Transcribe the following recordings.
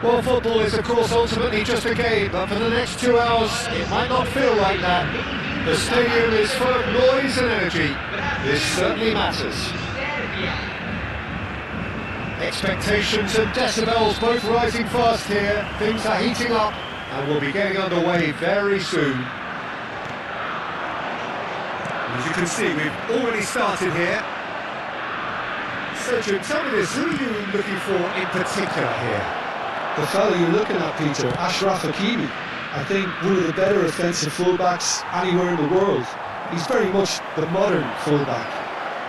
Well, football is of course ultimately just a game, but for the next 2 hours it might not feel like that. The stadium is full of noise and energy. This certainly matters. Expectations and decibels both rising fast here. Things are heating up and we'll be getting underway very soon. As you can see, we've already started here. So, Jim, tell me this, who are you looking for in particular here? The fellow you're looking at, Peter, Ashraf Hakimi. I think one of the better offensive fullbacks anywhere in the world. He's very much the modern fullback.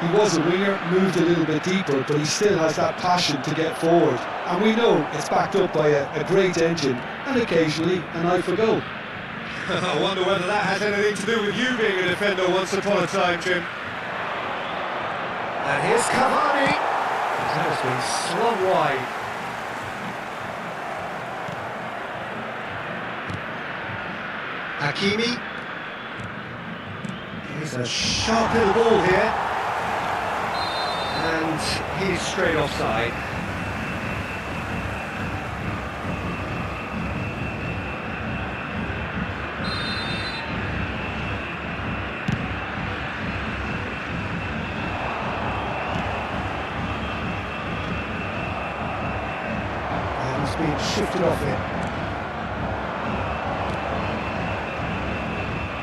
He was a winger, moved a little bit deeper, but he still has that passion to get forward. And we know it's backed up by a great engine and occasionally an eye for goal. I wonder whether that has anything to do with you being a defender once upon a time, Jim. And here's Cavani. That has been slung wide. Hakimi. He's a sharp little ball here. And he's straight offside. And he's been shifted off it.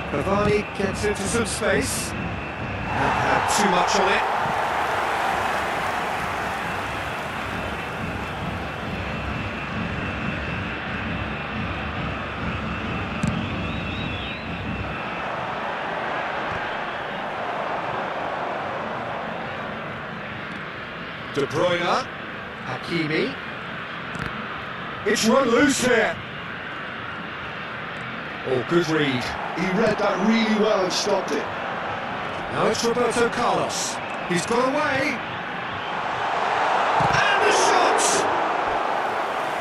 Cavani gets into some space. Not had too much on it. De Bruyne. Hakimi. It's run loose here. Oh, good read. He read that really well and stopped it. Now it's Roberto Carlos. He's got away. And the shot!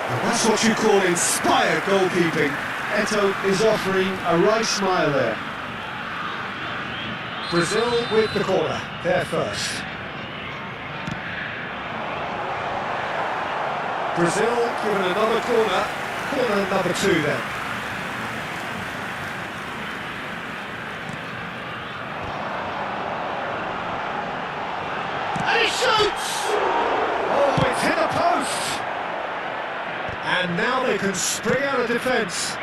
And that's what you call inspired goalkeeping. Eto is offering a right smile there. Brazil with the corner. They're first. Brazil given another corner. Corner number 2 then. And he shoots! Oh, it's hit the post! And now they can spring out of defence.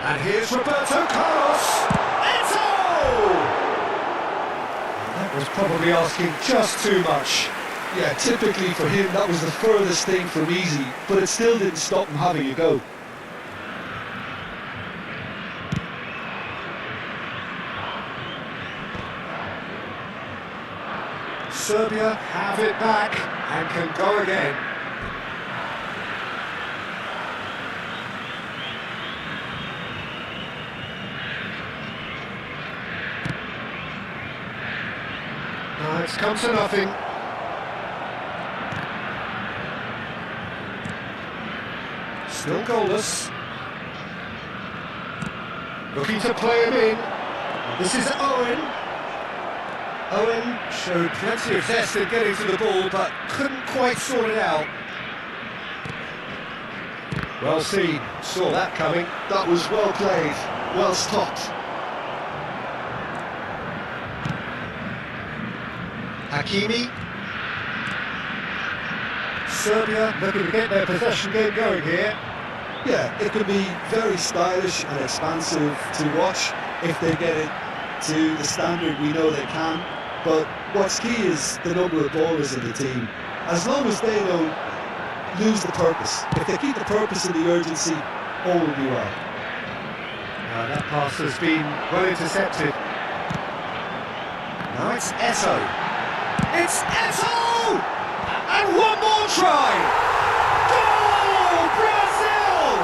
And here's Roberto Carlos! Eto! That was probably asking just too much. Yeah, typically for him that was the furthest thing from easy, but it still didn't stop him having a go. Serbia have it back and can go again. Now it's come to nothing. Still goalless. Looking to play him in. This is Owen. Owen showed plenty of zest in getting to the ball, but couldn't quite sort it out. Well seen, saw that coming. That was well played, well stopped. Hakimi. Serbia looking to get their possession game going here. Yeah, it could be very stylish and expansive to watch if they get it to the standard we know they can. But what's key is the number of ballers in the team. As long as they don't lose the purpose, if they keep the purpose and the urgency, all will be well. That pass has been well intercepted. Now it's Eto. It's Eto! And one more try! Goal! Brazil!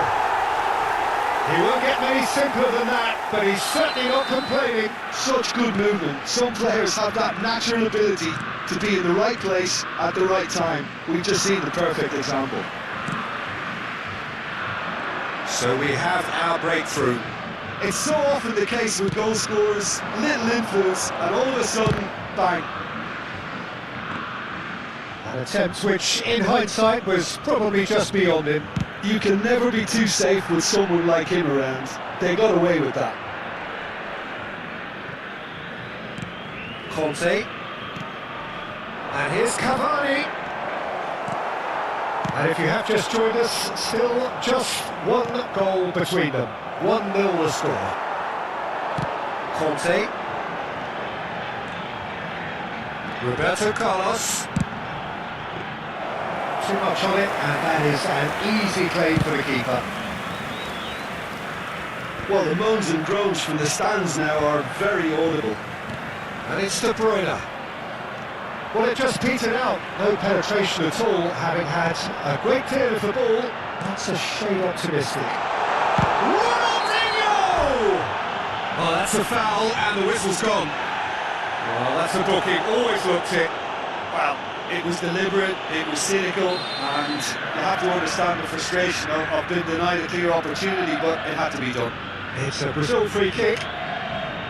He won't get many simpler than that, but he's certainly not complaining. Such good movement. Some players have that natural ability to be in the right place at the right time. We've just seen the perfect example. So we have our breakthrough. It's so often the case with goal scorers, little influence, and all of a sudden, bang. An attempt which, in hindsight, was probably just beyond him. You can never be too safe with someone like him around. They got away with that. Conte. And here's Cavani. And if you have just joined us, still just one goal between them. 1-0 the score. Conte. Roberto Carlos. Too much on it, and that is an easy claim for the keeper. Well, the moans and groans from the stands now are very audible. And it's De Bruyne. Well, it just petered out. No penetration at all, having had a great deal of the ball. That's a shade optimistic. Oh, that's a foul, and the whistle's gone. Well, that's a booking, always looked it. Well, it was deliberate, it was cynical, and you have to understand the frustration of being denied a clear opportunity, but it had to be done. It's a Brazil free kick.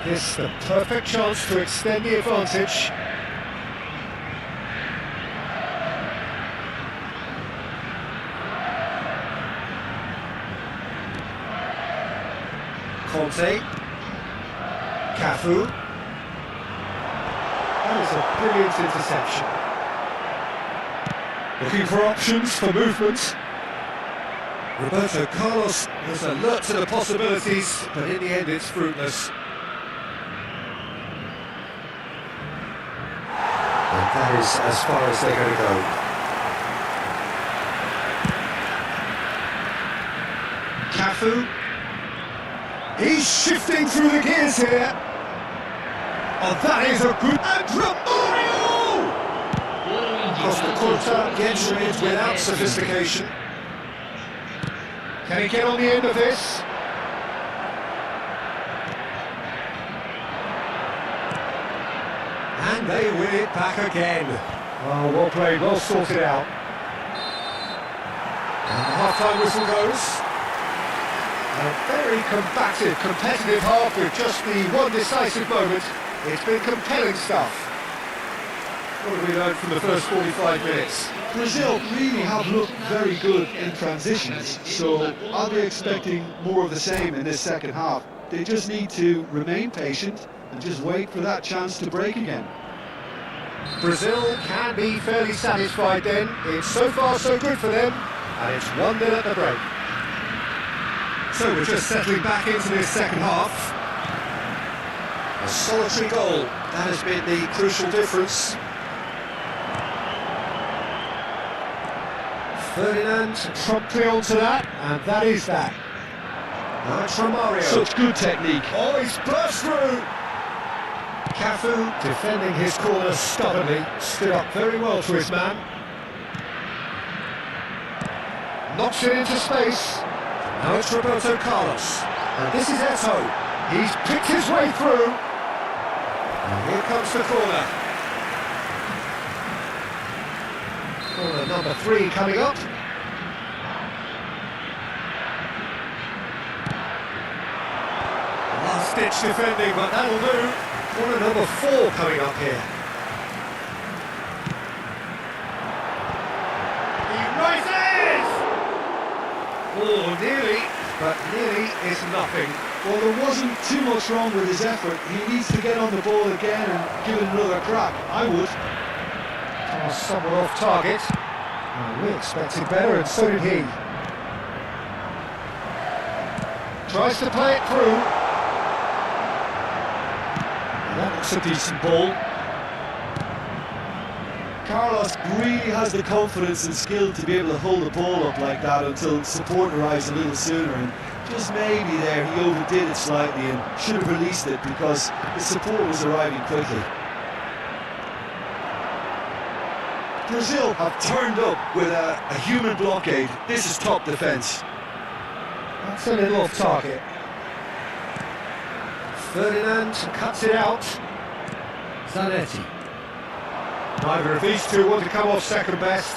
This the perfect chance to extend the advantage. Conte. Cafu. That is a brilliant interception. Looking for options for movement. Roberto Carlos is alert to the possibilities, but in the end it's fruitless. And that is as far as they're going to go. Cafu. He's shifting through the gears here. Oh, that is a good... And Romario! Costa Curta gets rid without sophistication. Can he get on the end of this? And they win it back again. Oh, well played, well sorted out. And the half-time whistle goes. A very combative, competitive half with just the one decisive moment. It's been compelling stuff. What have we learned from the first 45 minutes? Brazil really have looked very good in transitions, so I'll be expecting more of the same in this second half. They just need to remain patient and just wait for that chance to break again. Brazil can be fairly satisfied then. It's so far so good for them, and it's 1-0 at the break. So we're just settling back into this second half. A solitary goal, that has been the crucial difference. Ferdinand promptly onto that, and that is that. Now it's Romario. Such good technique. Oh, he's burst through! Cafu, defending his corner stubbornly, stood up very well to his man. Knocks it into space. Now it's Roberto Carlos. And this is Eto. He's picked his way through. And here comes the corner. Corner number 3 coming up. Last-ditch defending, but that'll do. Corner number 4 coming up here. He rises! Oh, nearly, but nearly is nothing. Well, there wasn't too much wrong with his effort. He needs to get on the ball again and give it another crack. I would. Pass somewhat off target. We expected better, and so did he. Tries to play it through. And that looks a decent ball. Carlos really has the confidence and skill to be able to hold the ball up like that until support arrives a little sooner, and just maybe there he overdid it slightly and should have released it because the support was arriving quickly. Brazil have turned up with a human blockade. This is top defence. That's a little off target. Ferdinand cuts it out. Zanetti. Neither of these two want to come off second best.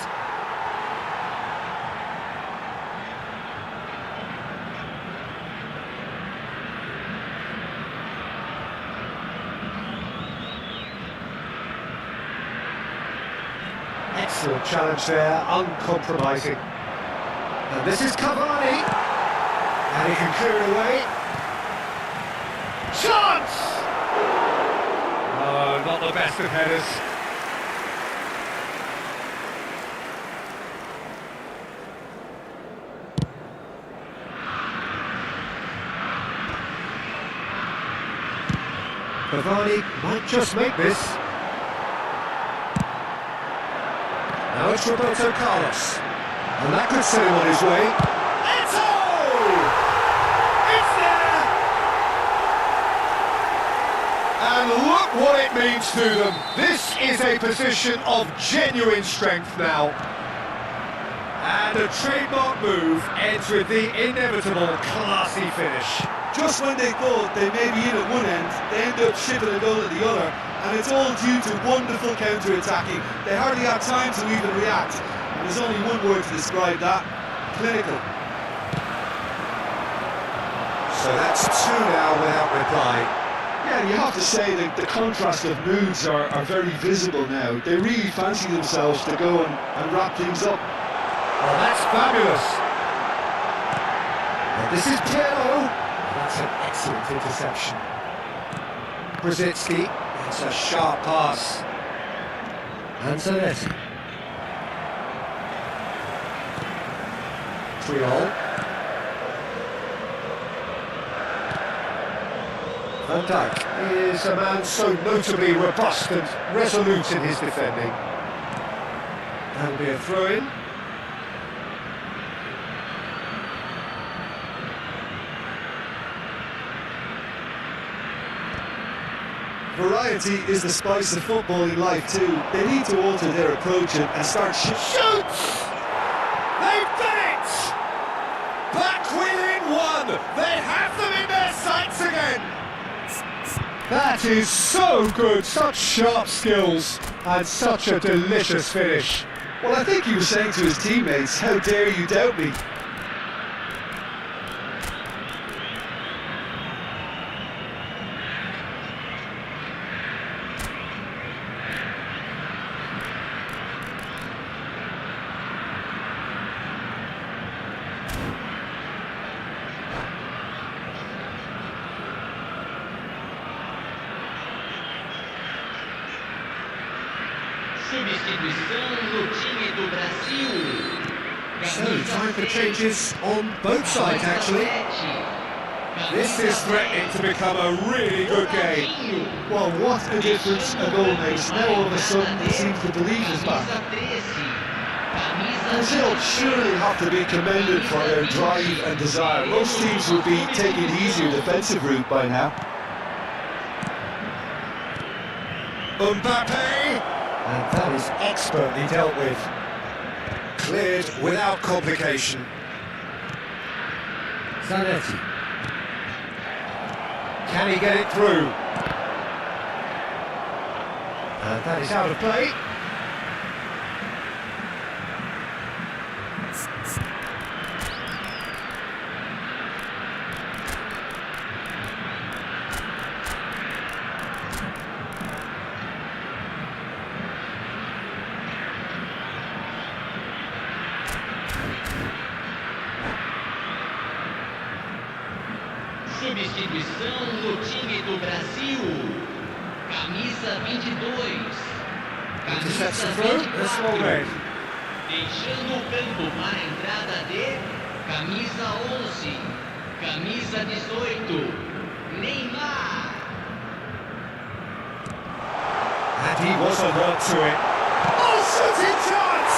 Excellent challenge there, uncompromising. And this is Cavani. And he can clear it away. Chance! Oh, not the best of headers. Cavani might just make this. Now it's Roberto Carlos. And that could set him on his way. It's there! And look what it means to them. This is a position of genuine strength now. And a trademark move ends with the inevitable classy finish. Just when they thought they may be in at one end, they end up shipping a goal at the other, and it's all due to wonderful counter-attacking. They hardly had time to even react, and there's only one word to describe that: clinical. So that's two now without reply. Yeah, you have to say that the contrast of moods are very visible now. They really fancy themselves to go and wrap things up. Oh, that's fabulous. And this is Pirlo. That's an excellent interception. Brzezinski, it's a sharp pass. And Zanetti. Triol. Van Dijk is a man so notably robust and resolute in his defending. That'll be a throw-in. Variety is the spice of footballing life too. They need to alter their approach and start Shoots! They've done it! Back within one! They have them in their sights again! That is so good, such sharp skills and such a delicious finish. Well, I think he was saying to his teammates, how dare you doubt me? Substituição no time do Brasil. So, time for changes on both sides actually. This is threatening to become a really good game. Well, what a difference a goal makes. Now all of a sudden it seems the belief is back. Brazil surely have to be commended for their drive and desire. Most teams would be taking the easier defensive route by now. Mbappe! And that is expertly dealt with. Cleared without complication. Zanetti. Can he get it through? And that is out of play. Substituição no time do Brasil. Camisa 22. Interception Camisa through. That's all 24. red. Deixando o campo para a entrada de camisa 11. Camisa 18. Neymar. And he was alert to it. Oh, shooting chance!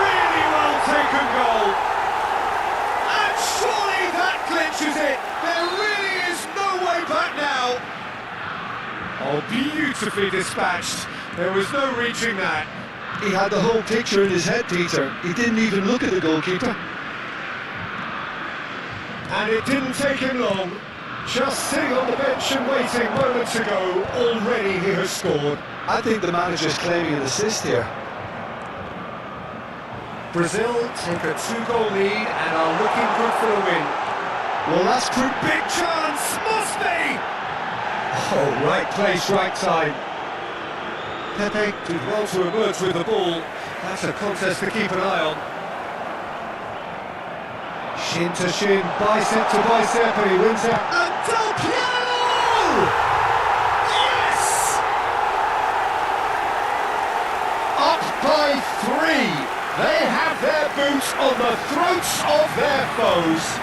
Really well taken goal. And surely that clinches it. There really is no way back now. Oh, beautifully dispatched. There was no reaching that. He had the whole picture in his head, Peter. He didn't even look at the goalkeeper. And it didn't take him long. Just sitting on the bench and waiting moments ago, already he has scored. I think the manager's claiming an assist here. Brazil take a 2-goal lead and are looking good for the win. Well, that's pretty Big chance, must be! Oh, right place, right time. Pepe did well to emerge with the ball. That's a contest to keep an eye on. Shin to shin, bicep to bicep, and he wins out. And Del Piero! Yes! Up by 3. They have their boots on the throats of their foes.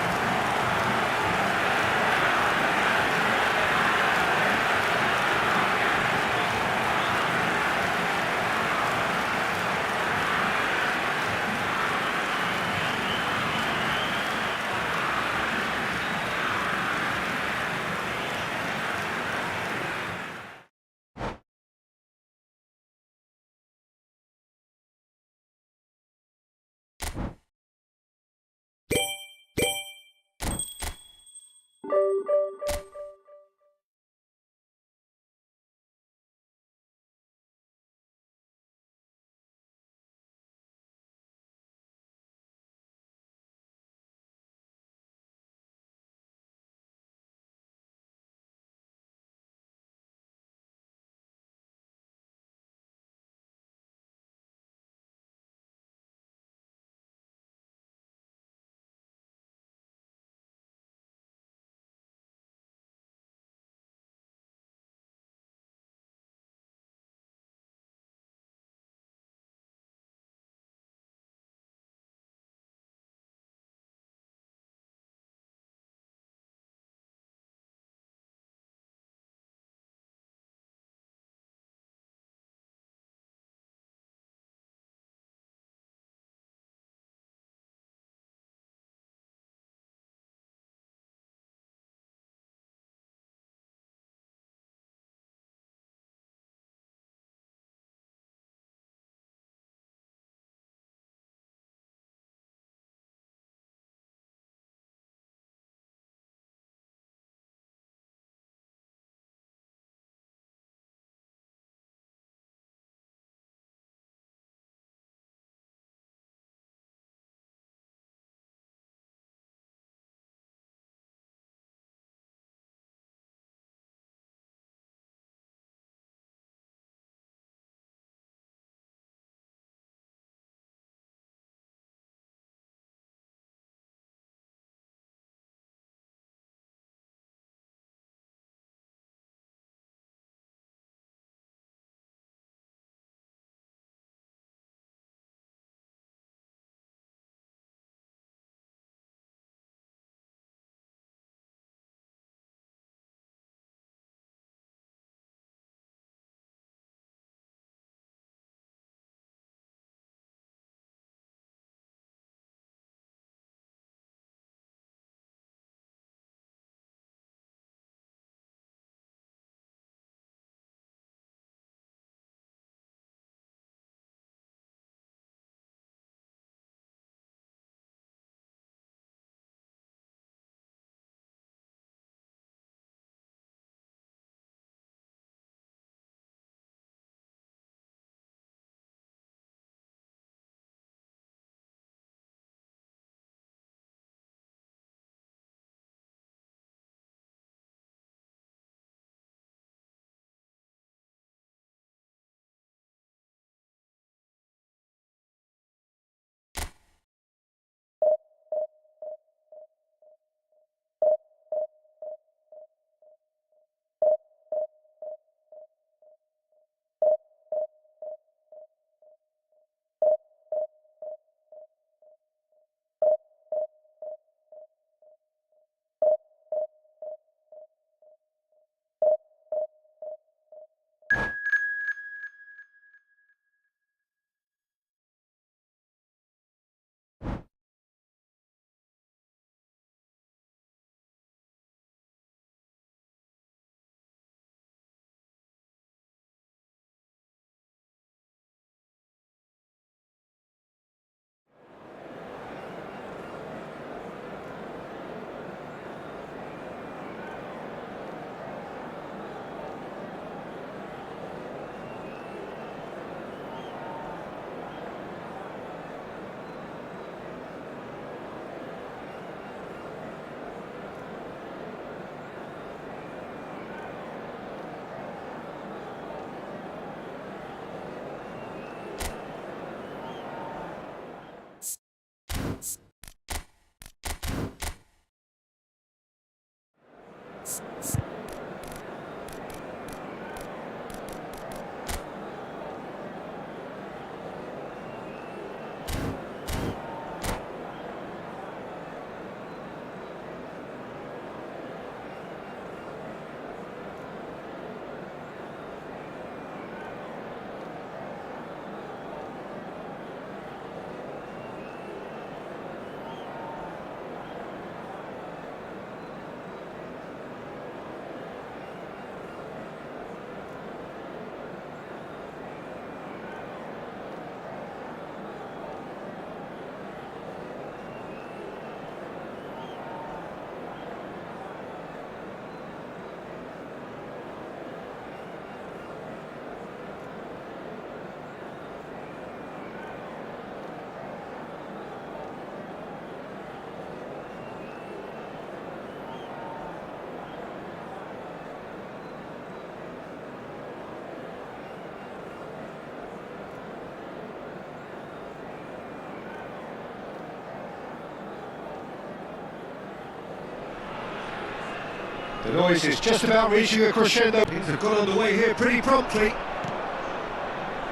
The noise is just about reaching a crescendo. Things have got underway here pretty promptly.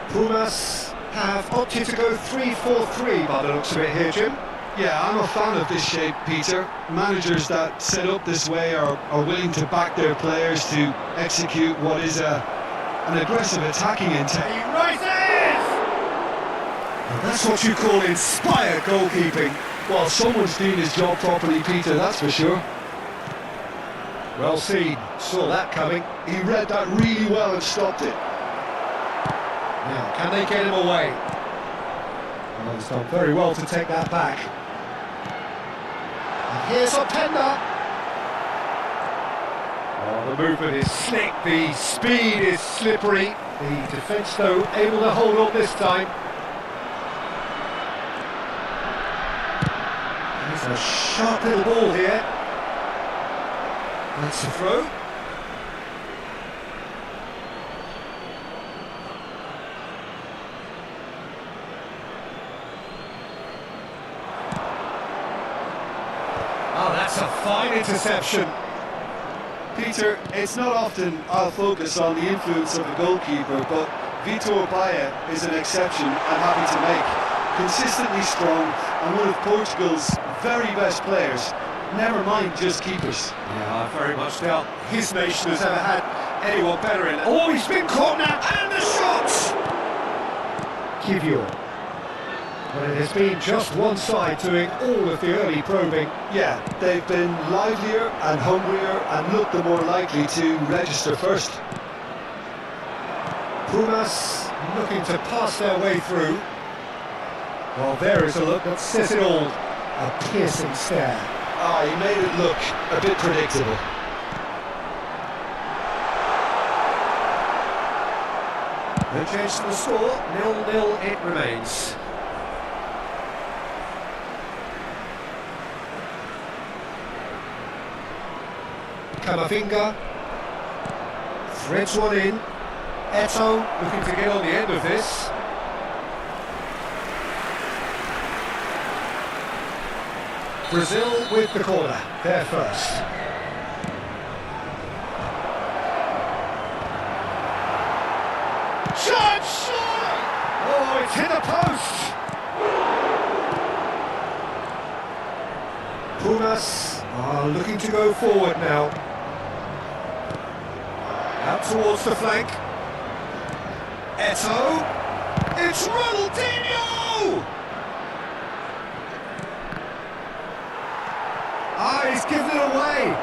Pumas have opted to go 3-4-3 by the looks of it here, Jim. Yeah, I'm a fan of this shape, Peter. Managers that set up this way are willing to back their players to execute what is an aggressive attacking intent. He rises! Well, that's what you call inspired goalkeeping. Well, someone's doing his job properly, Peter, that's for sure. Well seen, saw that coming. He read that really well and stopped it. Now, can they get him away? Well, he's done very well to take that back. And here's Openda. Oh, the movement is slick, the speed is slippery. The defence, though, able to hold on this time. It's a sharp little ball here. That's a throw. Oh, that's a fine interception. Peter, it's not often I'll focus on the influence of a goalkeeper, but Vitor Baia is an exception I'm happy to make. Consistently strong and one of Portugal's very best players. Never mind just keepers. Yeah, I very much doubt his nation has ever had anyone better in it. Oh, he's been caught now, and the shot! Kivio. But it has been just one side doing all of the early probing. Yeah, they've been livelier and hungrier and looked the more likely to register first. Pumas looking to pass their way through. Well, there is a look that says it all. A piercing stare. Ah, he made it look a bit predictable. No change to the score, 0-0 it remains. Camavinga threads one in. Eto looking to get on the end of this. Brazil with the corner, there first. Shot! Oh, it's hit the post! Pumas are looking to go forward now. Out towards the flank. Eto! It's Ronaldinho! Ah, he's given it away.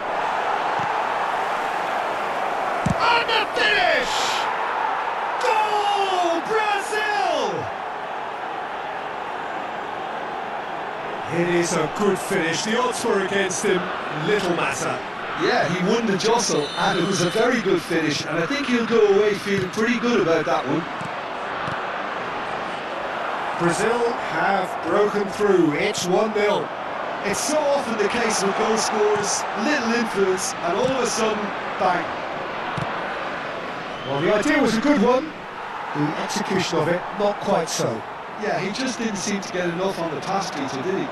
And the finish! Goal, Brazil! It is a good finish. The odds were against him. Little matter. Yeah, he won the jostle, and it was a very good finish, and I think he'll go away feeling pretty good about that one. Brazil have broken through. It's 1-0. It's so often the case with goal scorers, little influence, and all of a sudden, bang. Well, the idea was a good one. The execution of it, not quite so. Yeah, he just didn't seem to get enough on the pass, Peter, did he?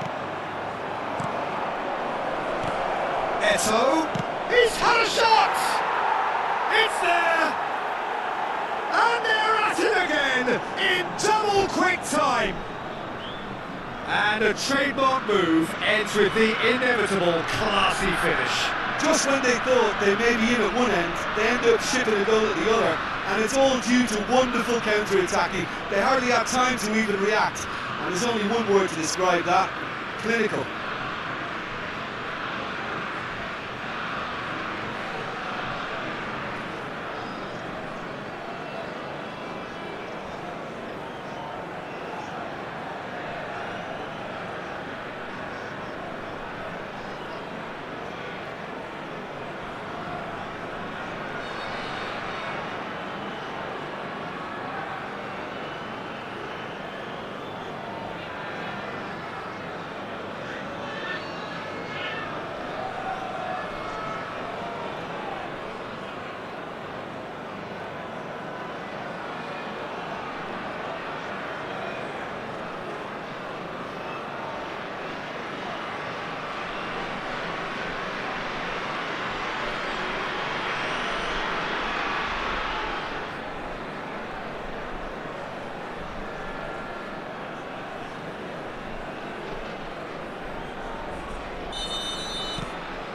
Eto, He's had a shot! It's there! And they're at it again in double quick time! And a trademark move ends with the inevitable classy finish. Just when they thought they may be in at one end, they end up shipping a goal at the other, and it's all due to wonderful counter-attacking. They hardly have time to even react, and there's only one word to describe that: clinical.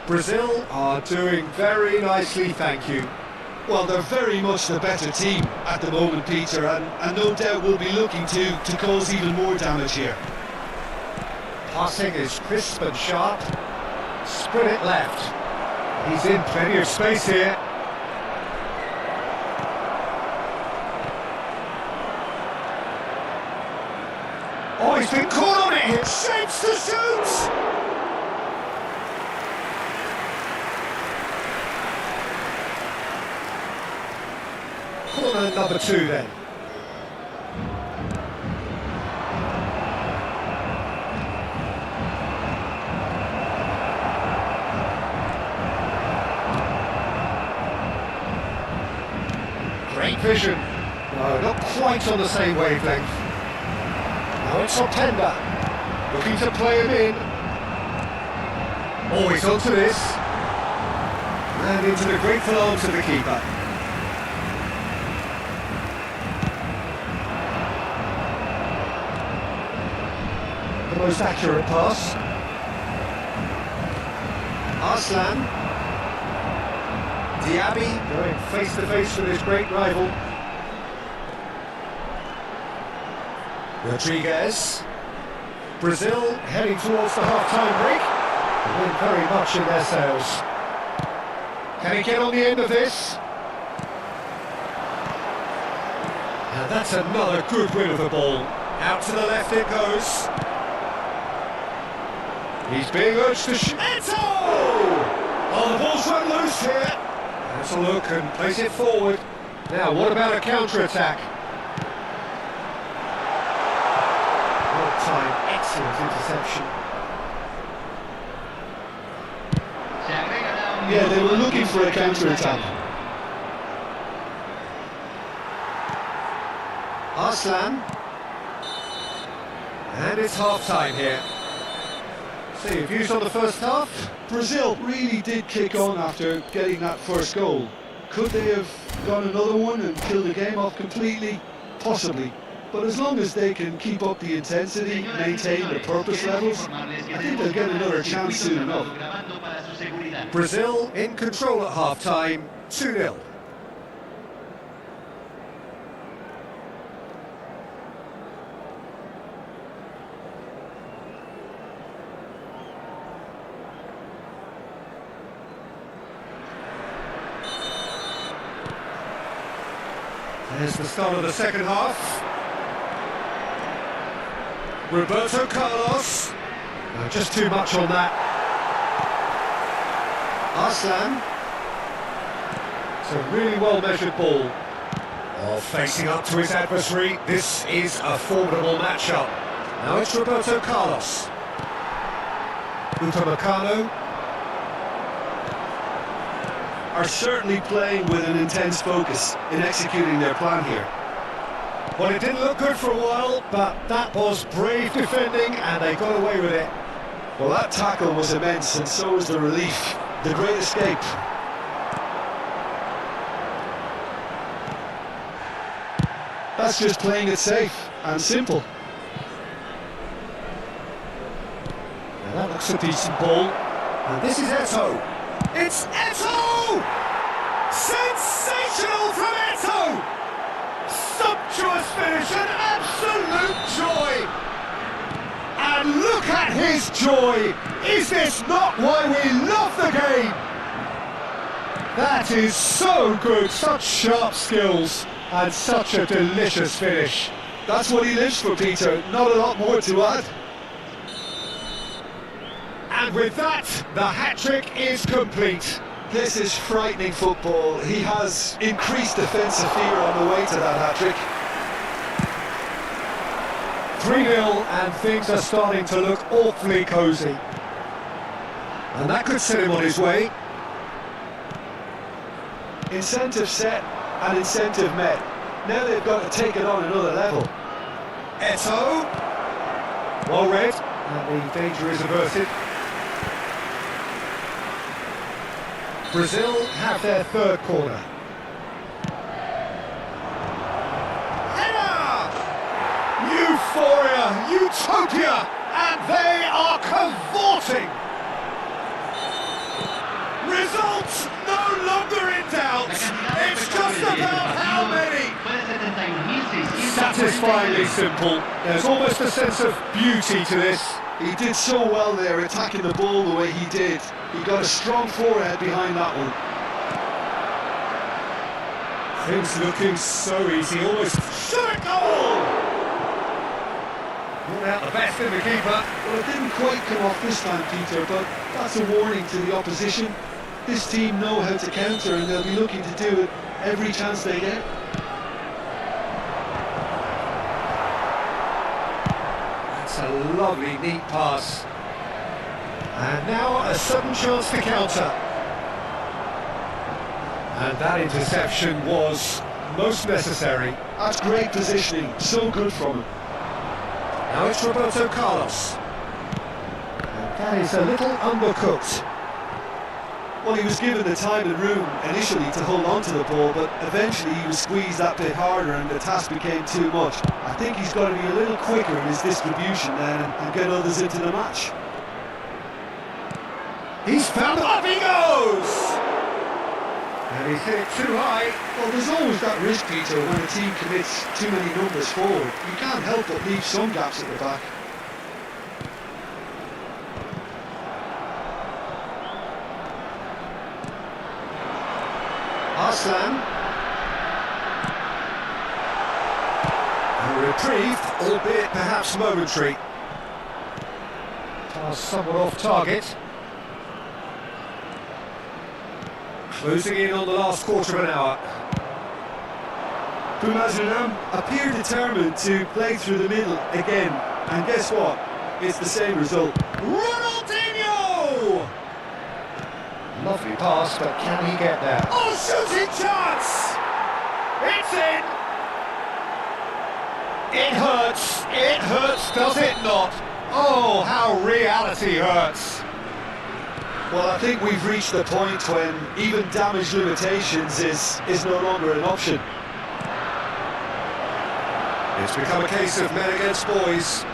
Brazil are doing very nicely, thank you. Well, they're very much the better team at the moment, Peter, and no doubt will be looking to cause even more damage here. Passing is crisp and sharp. Sprint it left. He's in plenty of space here. Oh, he's been caught on it! It shapes to shoot! Corner number 2 then. Great vision. No, not quite on the same wavelength. Now it's Openda. Looking to play him in. Oh, he's onto this. And into the grateful arms of the keeper. The most accurate pass. Arslan. Diaby going face to face with his great rival. Rodriguez. Brazil heading towards the half-time break. The wind very much in their sails. Can he get on the end of this? And that's another good win of the ball. Out to the left it goes. He's being urged to shoot. Oh, the ball's run loose here. Let's a look and place it forward. Now, what about a counter-attack? Well timed, excellent interception. Yeah, they were looking for a counter-attack. Arslan. And it's half-time here. So your views on the first half? Brazil really did kick on after getting that first goal. Could they have gone another one and killed the game off completely? Possibly. But as long as they can keep up the intensity, maintain their purpose levels, I think they'll get another chance soon enough. Brazil in control at half-time, 2-0. There's the start of the second half. Roberto Carlos. No, just too much on that. Arslan. It's a really well-measured ball. Oh, facing up to his adversary. This is a formidable matchup. Now it's Roberto Carlos. Upamecano. Are certainly playing with an intense focus in executing their plan here. Well, it didn't look good for a while, but that was brave defending and they got away with it. Well, that tackle was immense, and so was the relief. The great escape. That's just playing it safe and simple. Now that looks a decent ball. And this is Eto'o. It's Eto'o! Sensational from Eto'o! Sumptuous finish, an absolute joy! And look at his joy! Is this not why we love the game? That is so good, such sharp skills, and such a delicious finish. That's what he lives for, Peter, not a lot more to add. And with that, the hat-trick is complete. This is frightening football. He has increased defensive fear on the way to that hat-trick. 3-0 and things are starting to look awfully cosy. And that could set him on his way. Incentive set and incentive met. Now they've got to take it on another level. Eto'o. Well read, and the danger is averted. Brazil have their third corner. Header! Euphoria, utopia, and they are cavorting. Results no longer in doubt. It's just about how many. Satisfyingly simple. There's almost a sense of beauty to this. He did so well there, attacking the ball the way he did. He got a strong forehead behind that one. Things looking so easy, almost shot goal! Brought out the best in the keeper. Well, it didn't quite come off this time, Peter, but that's a warning to the opposition. This team know how to counter, and they'll be looking to do it every chance they get. That's a lovely, neat pass. And now a sudden chance to counter. And that interception was most necessary. That's great positioning, so good from him. Now it's Roberto Carlos. And that is a little undercooked. Well, he was given the time and room initially to hold on to the ball, but eventually he was squeezed that bit harder and the task became too much. I think he's got to be a little quicker in his distribution then and get others into the match. He's found it. Up he goes! And he's hit it too high. Well, there's always that risk, Peter, when a team commits too many numbers forward. You can't help but leave some gaps at the back. Arslan. And retrieved, albeit perhaps momentary. Pass somewhat off target. Closing in on the last quarter of an hour. Nazarius appear determined to play through the middle again. And guess what? It's the same result. Ronaldinho! Lovely pass, but can he get there? Oh, shooting chance! It's in! It hurts, does it not? Oh, how reality hurts! Well, I think we've reached the point when even damage limitations is no longer an option. It's become a case of men against boys.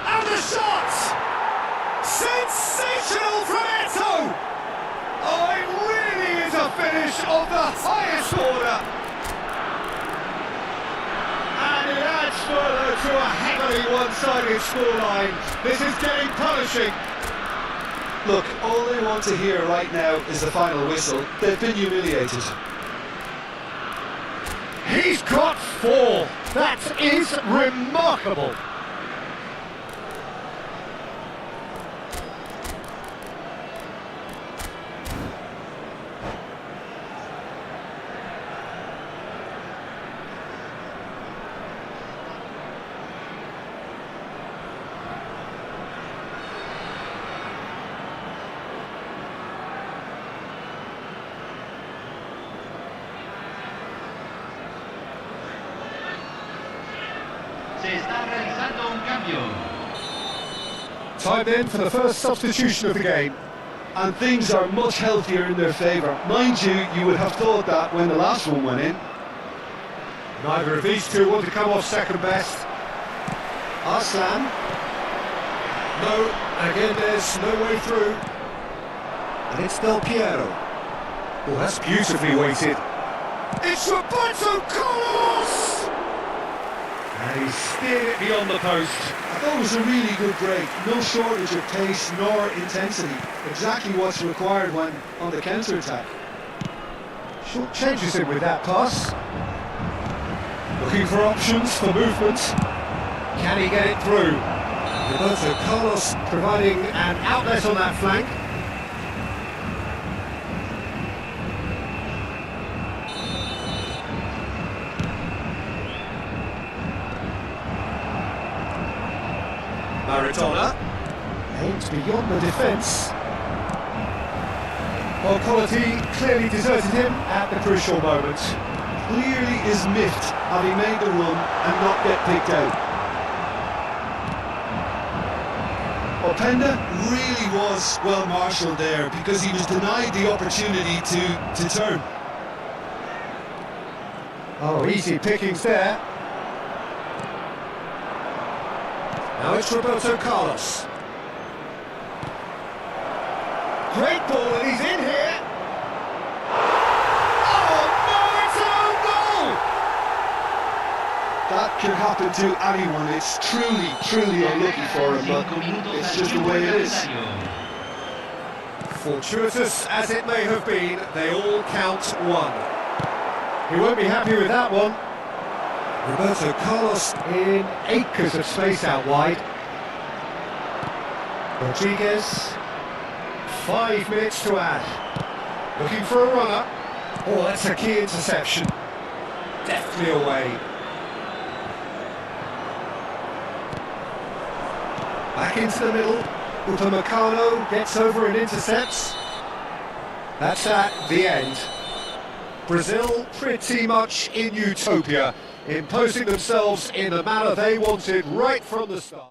And the shot! Sensational from Eto'o! Oh, it really is a finish of the highest order! And it adds further to a heavily one-sided scoreline. This is getting punishing. Look, all they want to hear right now is the final whistle. They've been humiliated. He's got 4. That is remarkable. Se está realizando un cambio. Time then for the first substitution of the game. and things are much healthier in their favour. Mind you, you would have thought that when the last one went in. Neither of these two want to come off second best. Arslan. No, again there's no way through. And it's Del Piero. Oh, that's beautifully weighted. It's Roberto Carlos! And he steered it beyond the post. I thought it was a really good break. No shortage of pace nor intensity. Exactly what's required when on the counter-attack. Short changes him with that pass. Looking for options for movement. Can he get it through? Roberto Carlos providing an outlet on that flank. Maradona aims beyond the defence. Well, quality clearly deserted him at the crucial moment. Clearly is miffed having made the run and not get picked out. Openda really was well marshalled there because he was denied the opportunity to turn. Oh, easy pickings there. Now it's Roberto Carlos. Great ball and he's in here. Oh no, it's an own goal! That can happen to anyone. It's truly unlucky for him, but it's just the way it is. Fortuitous as it may have been, they all count one. He won't be happy with that one. Roberto Carlos in acres of space out wide. Rodriguez, 5 minutes to add. Looking for a runner. Oh, that's a key interception. Deftly away. Back into the middle. Upamecano gets over and intercepts. That's at the end. Brazil pretty much in utopia, imposing themselves in the manner they wanted right from the start.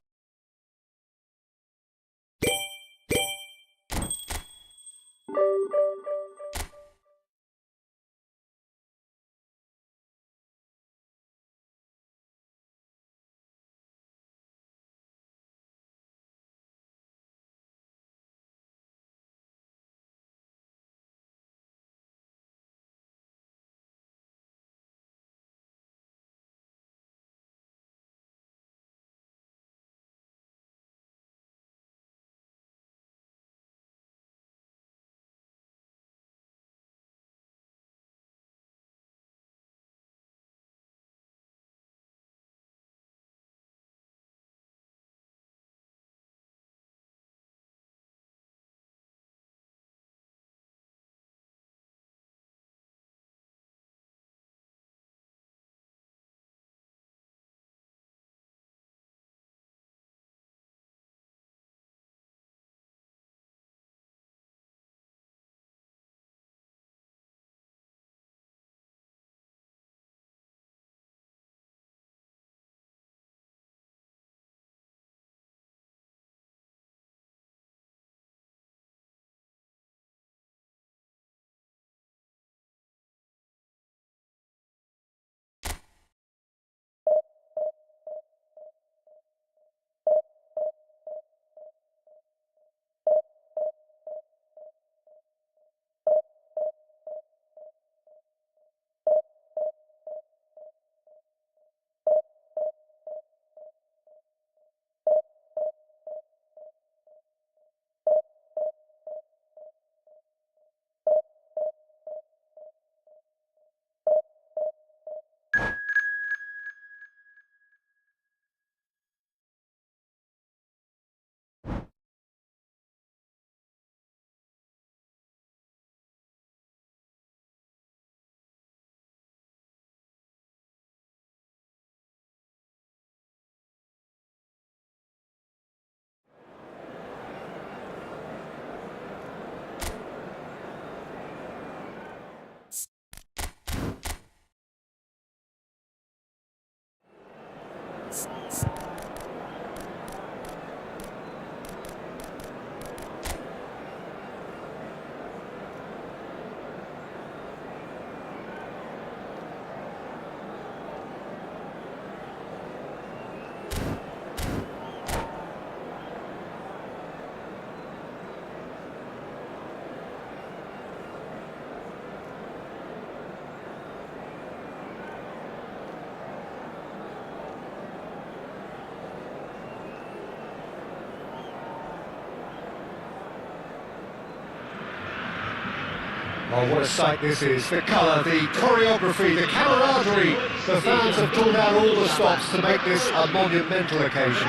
Oh, what a sight this is. The colour, the choreography, the camaraderie. The fans have pulled out all the stops to make this a monumental occasion.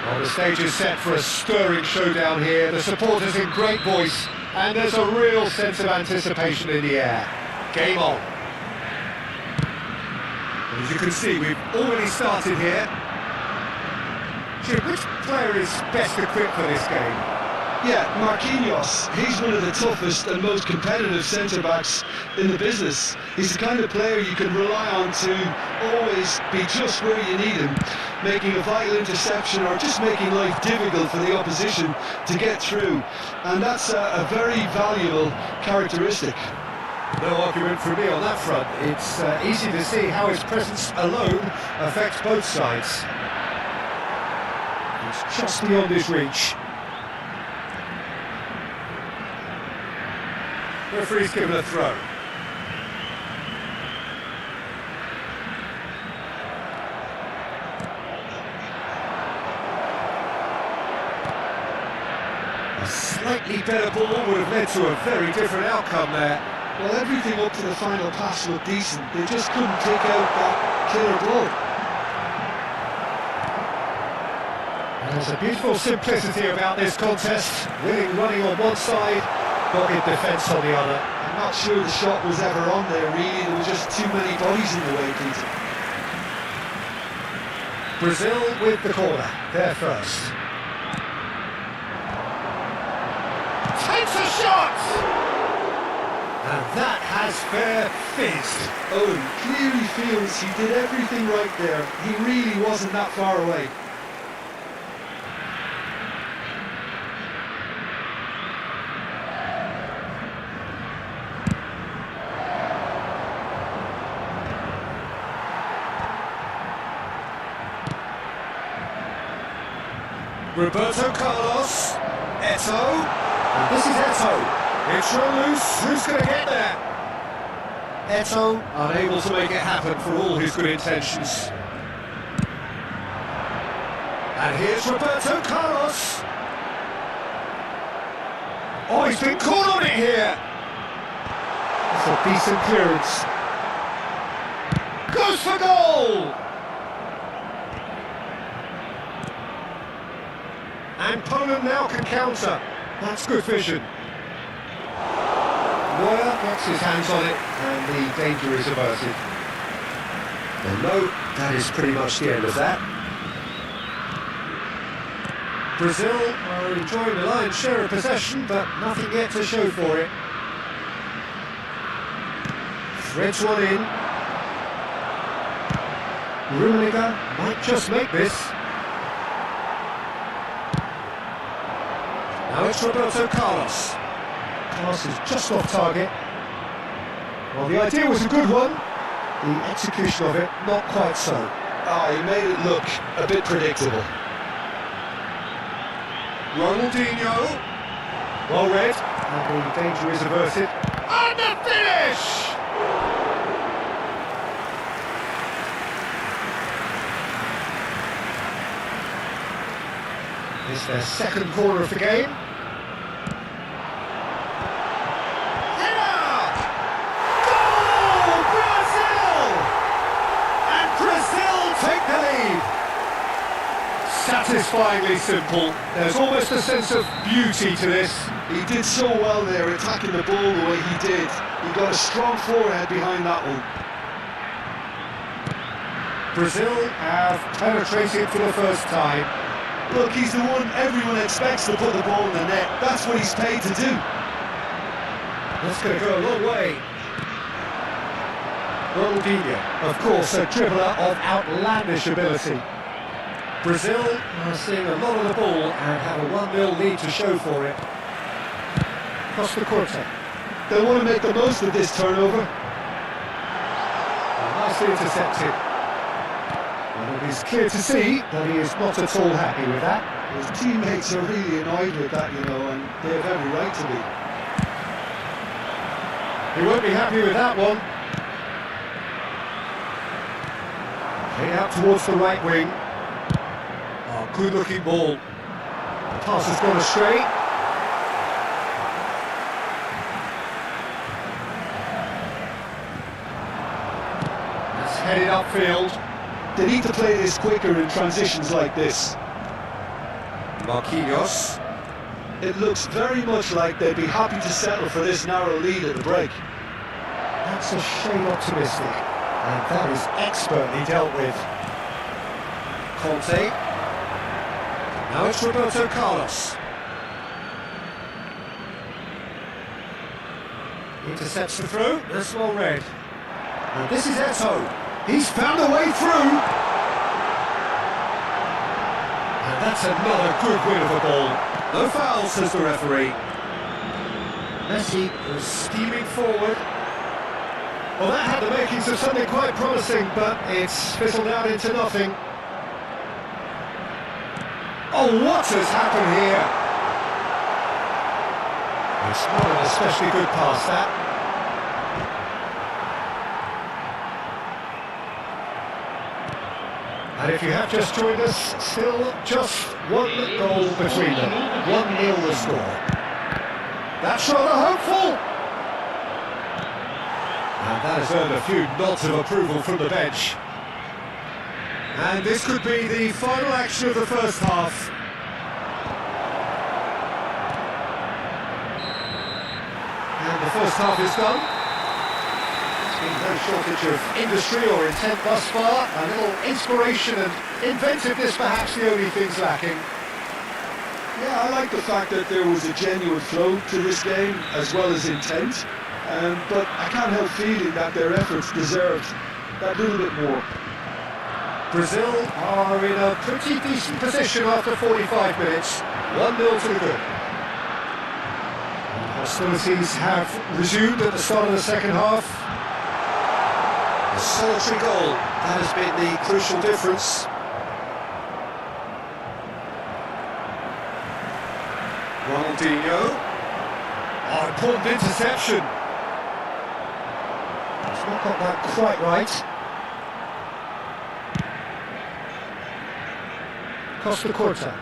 Well, the stage is set for a stirring showdown here. The supporters in great voice, and there's a real sense of anticipation in the air. Game on. And as you can see, we've already started here. Jim, which player is best equipped for this game? Yeah, Marquinhos. He's one of the toughest and most competitive centre-backs in the business. He's the kind of player you can rely on to always be just where you need him, making a vital interception or just making life difficult for the opposition to get through. And that's a very valuable characteristic. No argument from me on that front. It's easy to see how his presence alone affects both sides. It's just beyond his reach. Referee's given a throw. A slightly better ball would have led to a very different outcome there. Well, everything up to the final pass looked decent. They just couldn't take out that killer ball. There's a beautiful simplicity about this contest. Winning running on one side, dogged defence on the other. I'm not sure the shot was ever on there, really. There was just too many bodies in the way, Peter. Brazil with the corner, they're first. Takes a shot! And that has fair fizzed. Owen clearly feels he did everything right there. He really wasn't that far away. Roberto Carlos, Eto'o, and this is Eto'o. It's run loose, who's going to get there? Eto'o unable to make it happen for all his good intentions. And here's Roberto Carlos. Oh, he's been caught on it here. That's a decent clearance. Goes for goal! And Poland now can counter. That's good vision. Neuer gets his hands on it, and the danger is averted. Well, no, that is pretty much the end of that. Brazil are enjoying the lion's share of possession, but nothing yet to show for it. Threads one in. Rummenigge might just make this. Now it's Roberto Carlos. Pass is just off target. Well, the idea was a good one. The execution of it, not quite so. Oh, he made it look a bit predictable. Ronaldinho. Well read. And the danger is averted. And the finish! It's their second corner of the game. Header! Goal! Brazil! And Brazil take the lead. Satisfyingly simple. There's almost a sense of beauty to this. He did so well there, attacking the ball the way he did. He got a strong forehead behind that one. Brazil have penetrated for the first time. Look, he's the one everyone expects to put the ball in the net. That's what he's paid to do. That's going to go a long way. Ronaldinho, of course, a dribbler of outlandish ability. Brazil are seeing a lot of the ball and have a 1-0 lead to show for it. Across the corte. They want to make the most of this turnover. Nicely intercepted. And it is clear to see that he is not at all happy with that. His teammates are really annoyed with that, you know, and they have every right to be. He won't be happy with that one. Played out towards the right wing. Oh, good looking ball. The pass has gone astray. headed upfield. They need to play this quicker in transitions like this. Marquinhos. It looks very much like they'd be happy to settle for this narrow lead at the break. That's a shade optimistic, and that is expertly dealt with. Conte. Now it's Roberto Carlos. Intercepts the throw, that's well read. And this is Eto'o. He's found a way through. And that's another good win of a ball. No foul, says the referee. Messi was steaming forward. Well, that had the makings of something quite promising, but it's fizzled out into nothing. Oh, what has happened here? It's not an especially good pass, that. And if you have just joined us, still just one goal between them. 1-0 the score. That's rather hopeful. And that has earned a few nods of approval from the bench. And this could be the final action of the first half. And the first half is done. There's been no shortage of industry or intent thus far. A little inspiration and inventiveness perhaps the only things lacking. Yeah, I like the fact that there was a genuine flow to this game as well as intent. But I can't help feeling that their efforts deserved that little bit more. Brazil are in a pretty decent position after 45 minutes. 1-0 to the good. Hostilities have resumed at the start of the second half. A solitary goal, that has been the crucial difference. Ronaldinho. Oh, important interception. He's not got that quite right. Costa Corta.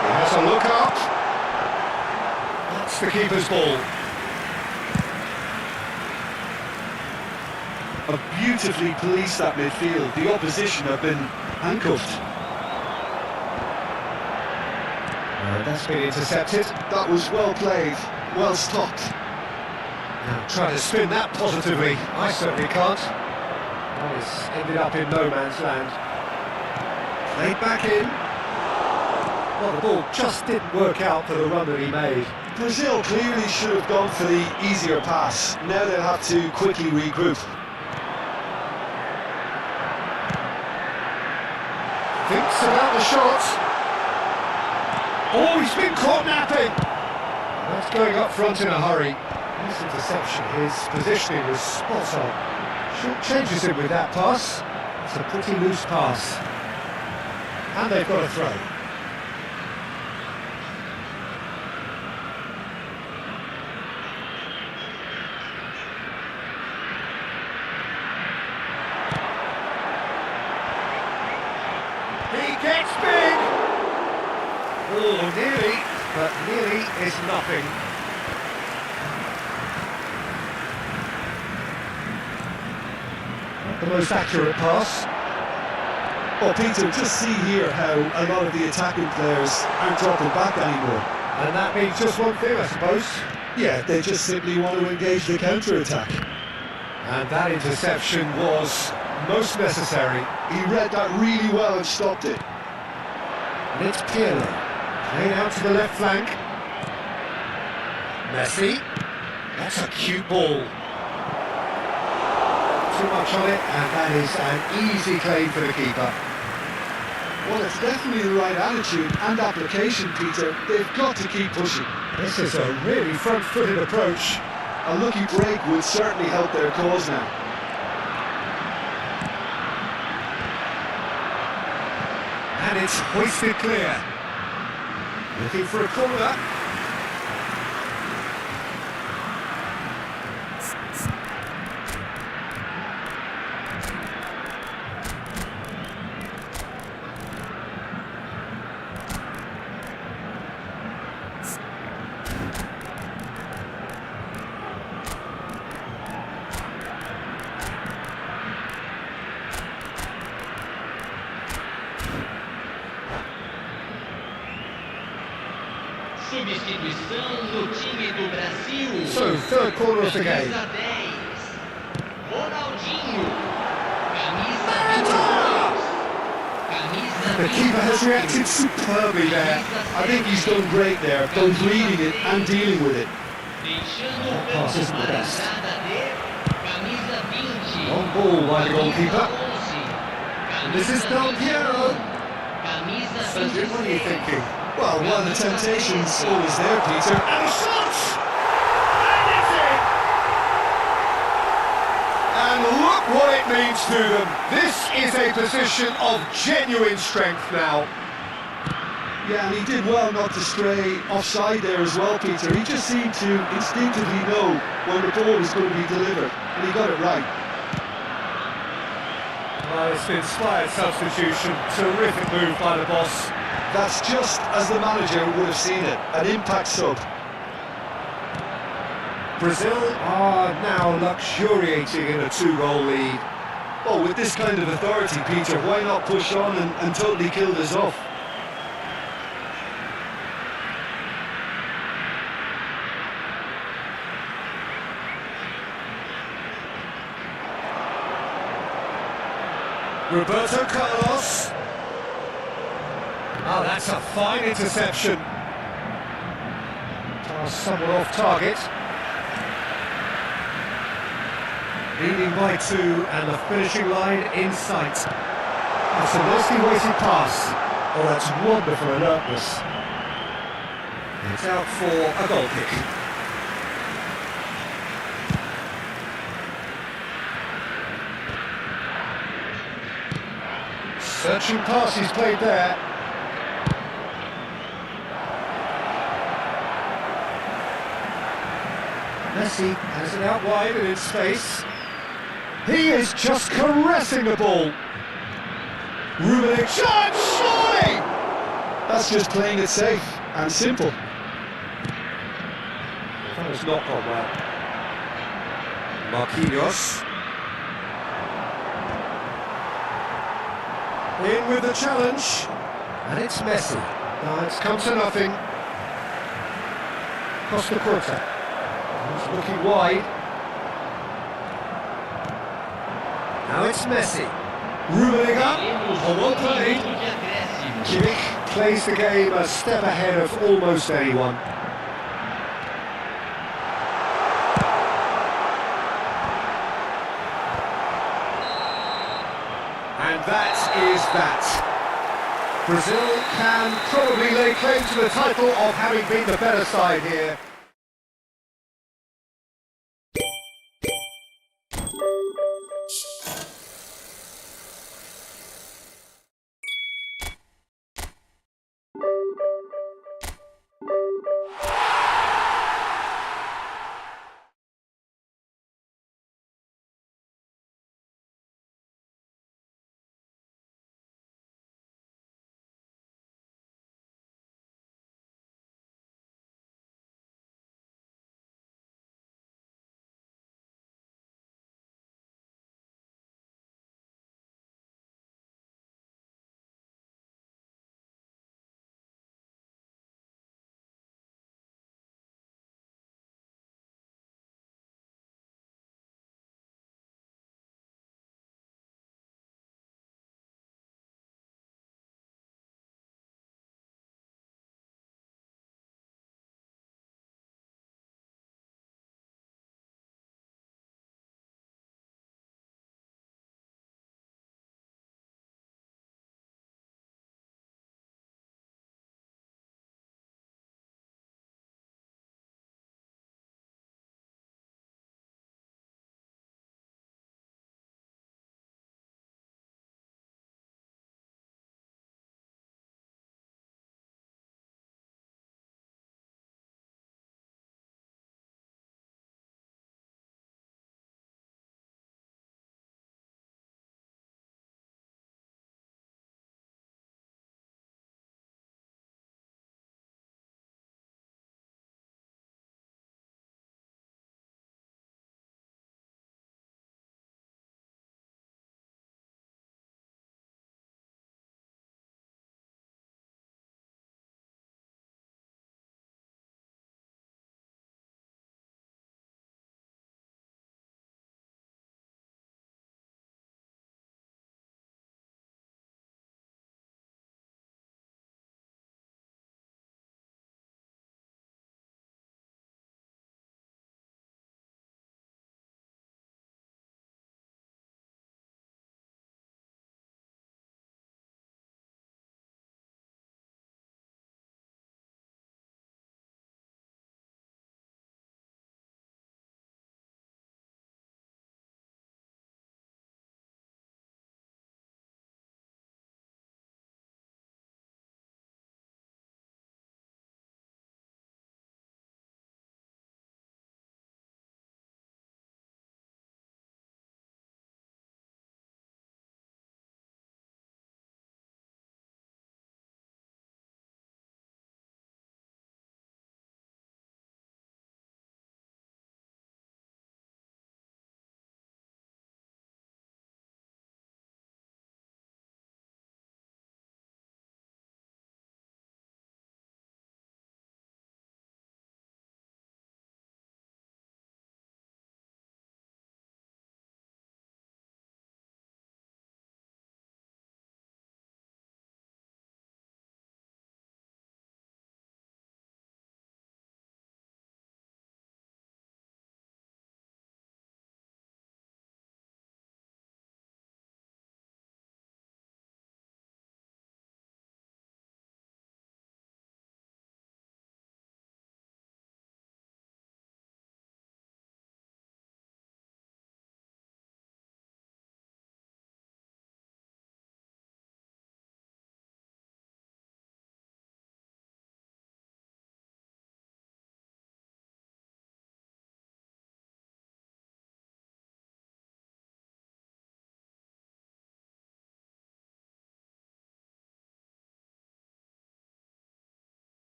He has a look up. That's the keeper's ball. A beautifully policed that midfield. The opposition have been handcuffed. That's been intercepted. That was well played, well stopped. Now try to spin that positively. I certainly can't. Well, it's ended up in no man's land. Played back in. Well, the ball just didn't work out for the run that he made. Brazil clearly should have gone for the easier pass. Now they'll have to quickly regroup. Thinks about the shot. Oh, he's been caught napping. That's going up front in a hurry. This interception, his positioning was spot on. Short changes him with that pass. It's a pretty loose pass. And they've got a throw. He gets big! Oh, nearly, but nearly is nothing. Not the most accurate pass. Well, Peter, just see here how a lot of the attacking players aren't dropping back anymore. And that means just one thing, I suppose. Yeah, they just simply want to engage the counter-attack. And that interception was most necessary. He read that really well and stopped it. And it's Pirlo. Playing out to the left flank. Messi. That's a cute ball. Too much on it, and that is an easy claim for the keeper. Well, it's definitely the right attitude and application, Peter. They've got to keep pushing. This is a really front-footed approach. A lucky break would certainly help their cause now. And it's hoisted clear. Looking for a corner. Substituição no time do Brasil. So, third corner of the game. Camisa 10. Ronaldinho. Camisa 22. Camisa The keeper has reacted superbly there. I think he's done great there, both reading it and dealing with it. Deixando o pass campo isn't the para a best. entrada de camisa 20. Long ball by the goalkeeper. Camisa 11. This is Del Piero. Camisa So, Jim, what are you 26. thinking? Well, one of the temptations always there, Peter. And a shot! And it's in! And look what it means to them. This is a position of genuine strength now. Yeah, and he did well not to stray offside there as well, Peter. He just seemed to instinctively know when the ball was going to be delivered, and he got it right. Well, it's an inspired substitution. Terrific move by the boss. That's just as the manager would have seen it, an impact sub. Brazil are now luxuriating in a 2-goal lead. Well, with this kind of authority, Peter, why not push on and totally kill this off? Roberto Carlos. Oh, that's a fine interception. Somewhat off target. Leading by 2 and the finishing line in sight. That's a nicely weighted pass. Oh, that's wonderful alertness. It's out for a goal kick. Searching pass he's played there. Messi has it out wide and in space. He is just caressing the ball. Rubenig shot, surely! That's just playing it safe and simple. That has not gone well. Marquinhos. In with the challenge. And it's Messi. No, it's come to nothing. Costa Curta. He's looking wide. Now it's Messi. Rubenig up. Oh, well played. Kimmich plays the game a step ahead of almost anyone. And that is that. Brazil can probably lay claim to the title of having been the better side here.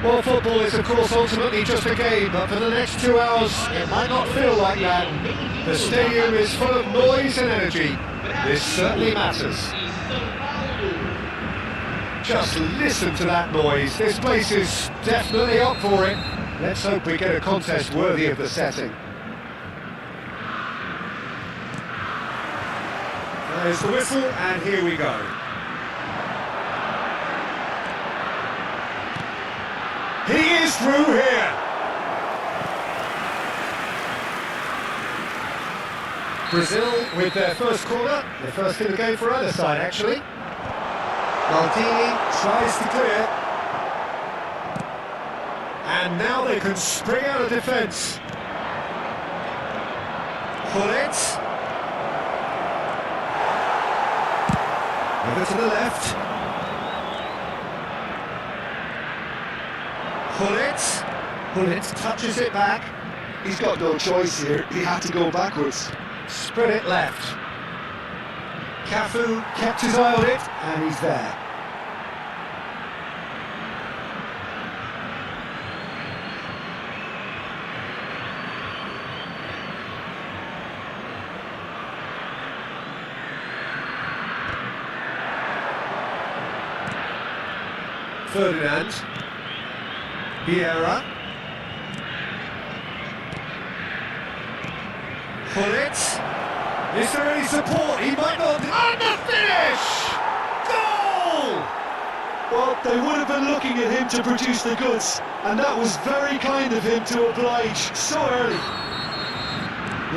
Well, football is of course ultimately just a game, but for the next 2 hours it might not feel like that. The stadium is full of noise and energy. This certainly matters. Just listen to that noise. This place is definitely up for it. Let's hope we get a contest worthy of the setting. There's the whistle, and here we go. He is through here. Brazil with their first corner, the first in the game for either side actually. Maldini tries to clear. And now they can spring out of defence. Hullet. Over to the left. Hullet touches it back. He's got no choice here. He had to go backwards. Spread it left. Cafu kept his eye on it, and he's there. Ferdinand. Vieira. Hullet. Is there any support? He might not. And the finish! Goal! Well, they would have been looking at him to produce the goods, and that was very kind of him to oblige so early.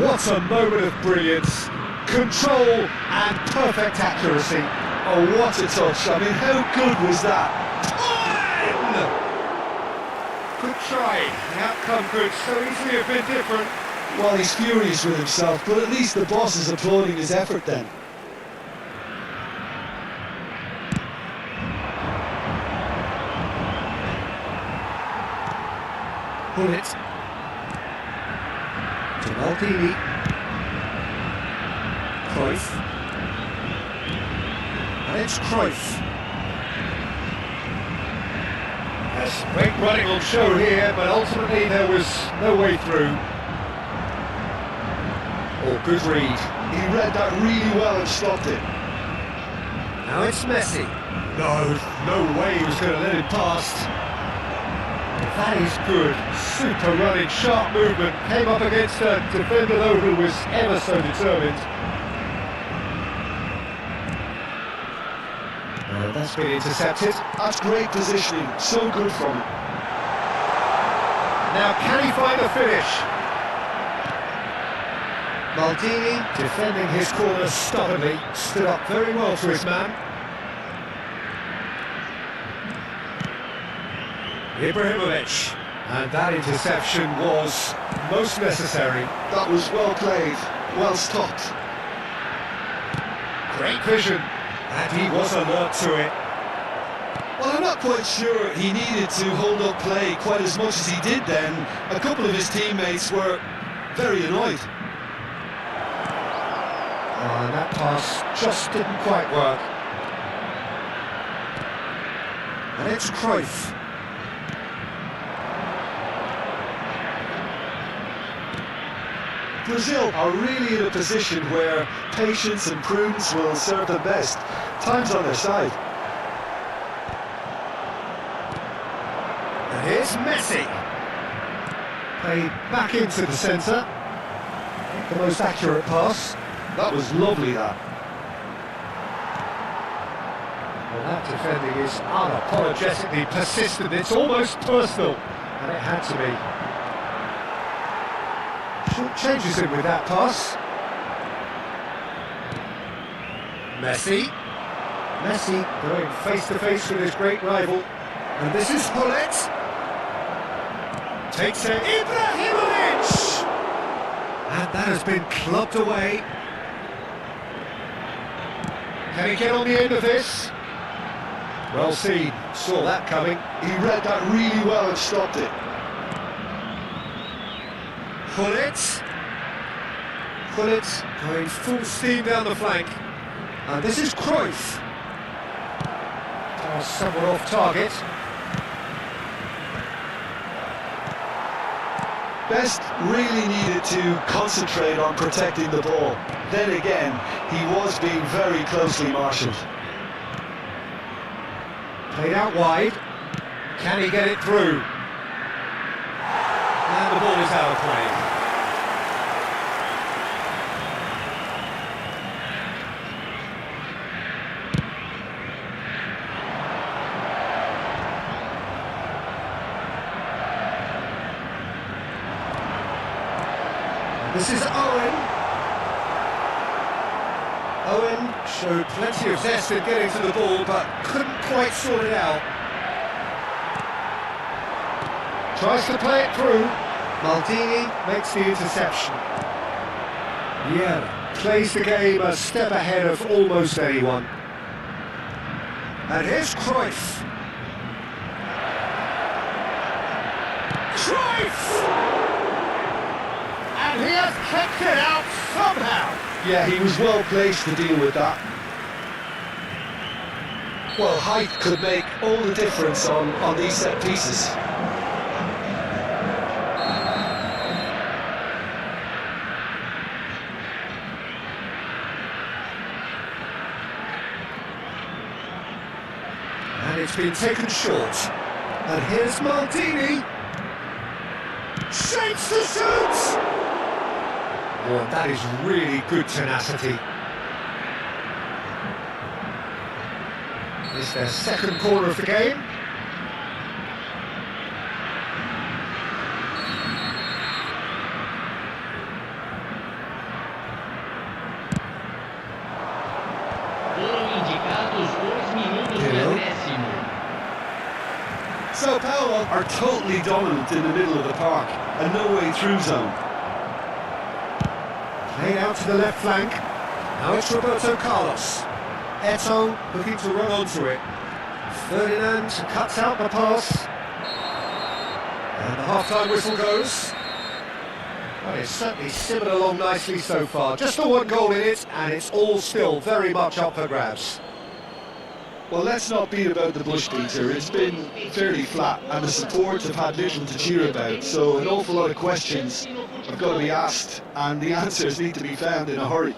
What a moment of brilliance, control and perfect accuracy. Oh, what a touch. I mean, how good was that? Good try. The outcome could so easily have been different. Well, he's furious with himself, but at least the boss is applauding his effort then. Hullet. To Messi. Cruyff. And it's Cruyff. Yes, great running on show here, but ultimately there was no way through. Oh, good read. He read that really well and stopped it. Now it's Messi. No way he was going to let it past. That is good. Super running, sharp movement. Came up against a defender though who was ever so determined. That's been intercepted. That's great positioning. So good from him. Now can he find the finish? Maldini, defending his corner stubbornly, stood up very well to his man. Ibrahimovic, and that interception was most necessary. That was well played, well stopped. Great vision, and he was alert to it. Well, I'm not quite sure he needed to hold up play quite as much as he did then. A couple of his teammates were very annoyed. And that pass just didn't quite work. And it's Cruyff. Brazil are really in a position where patience and prudence will serve them best. Time's on their side. And here's Messi. Played back into the centre. The most accurate pass. That was lovely, that. Well, that defending is unapologetically persistent. It's almost personal. And it had to be. Short changes him with that pass. Messi. Messi going face to face with his great rival. And this is Hullet. Takes it. Ibrahimovic! And that has been clubbed away. Can he get on the end of this? Well seen. Saw that coming. He read that really well and stopped it. Hullet going full steam down the flank. And this is Cruyff. Somewhat off target. Best really needed to concentrate on protecting the ball. Then again, he was being very closely marshalled. Played out wide. Can he get it through? And the ball is out of play. This is Owen. Owen showed plenty of zest in getting to the ball, but couldn't quite sort it out. Tries to play it through. Maldini makes the interception. Yeah, plays the game a step ahead of almost anyone. And here's Cruyff. Cruyff! And he has kept it out somehow. Yeah, he was well placed to deal with that. Well, height could make all the difference on these set pieces. And it's been taken short. And here's Maldini. Shapes to shoot! Oh, that is really good tenacity. It's their second corner of the game. Foram indicados 2 minutos de acréscimo. Sao Paulo are totally dominant in the middle of the park, a no-way through zone. Played out to the left flank. Now it's Roberto Carlos. Eto'o looking to run onto it. Ferdinand cuts out the pass. And the half-time whistle goes. Well, it's certainly simmered along nicely so far. Just the one goal in it, and it's all still very much up for grabs. Well, let's not beat about the bush, Peter. It's been fairly flat, and the supports have had little to cheer about, so an awful lot of questions have got to be asked, and the answers need to be found in a hurry.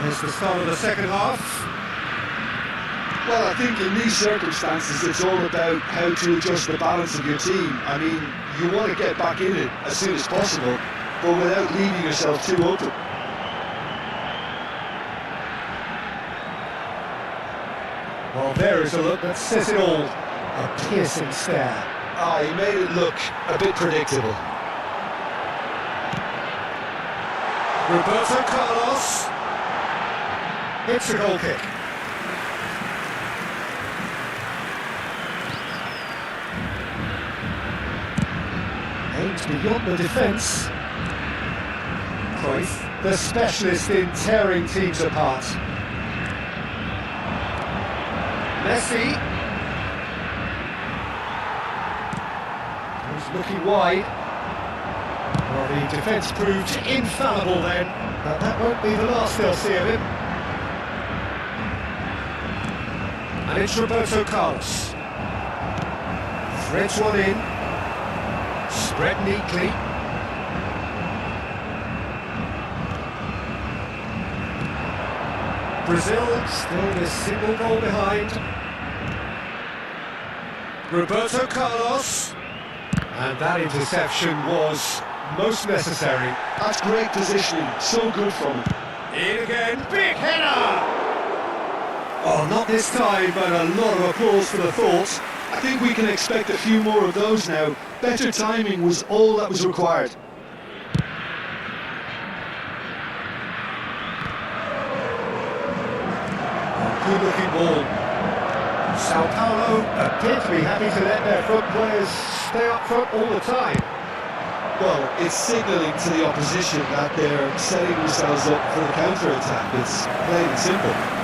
Here's the start of the second half. Well, I think in these circumstances it's all about how to adjust the balance of your team. I mean, you want to get back in it as soon as possible, but without leaving yourself too open. Well, there is a look that says it all. A piercing stare. Ah, he made it look a bit predictable. Roberto Carlos. It's a goal kick. Aims beyond the defence. Cruyff, the specialist in tearing teams apart. Messi. He's looking wide. Well, the defence proved infallible then, but that won't be the last they'll see of him. And it's Roberto Carlos. Threads one in. Spread neatly. Brazil still a single goal behind. Roberto Carlos. And that interception was most necessary. That's great positioning, so good from him. In again, big header! Oh, not this time, but a lot of applause for the thought. I think we can expect a few more of those now. Better timing was all that was required. Good looking ball. Sao Paulo appear to be happy to let their front players stay up front all the time. Well, it's signalling to the opposition that they're setting themselves up for the counter-attack. It's plain and simple.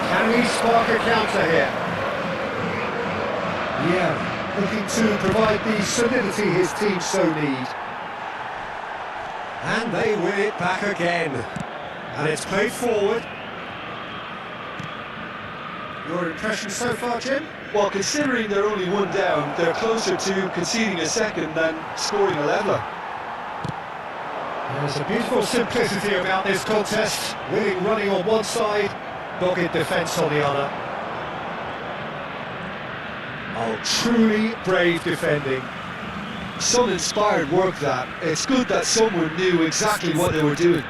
Can he spark a counter here? Yeah, looking to provide the solidity his team so need. And they win it back again. And it's played forward. Your impression so far, Jim? Well, considering they're only one down, they're closer to conceding a second than scoring a leveller. There's a beautiful simplicity about this contest. Willing running on one side, dogged defence on the other. Oh, truly brave defending. Some inspired work that. It's good that someone knew exactly what they were doing.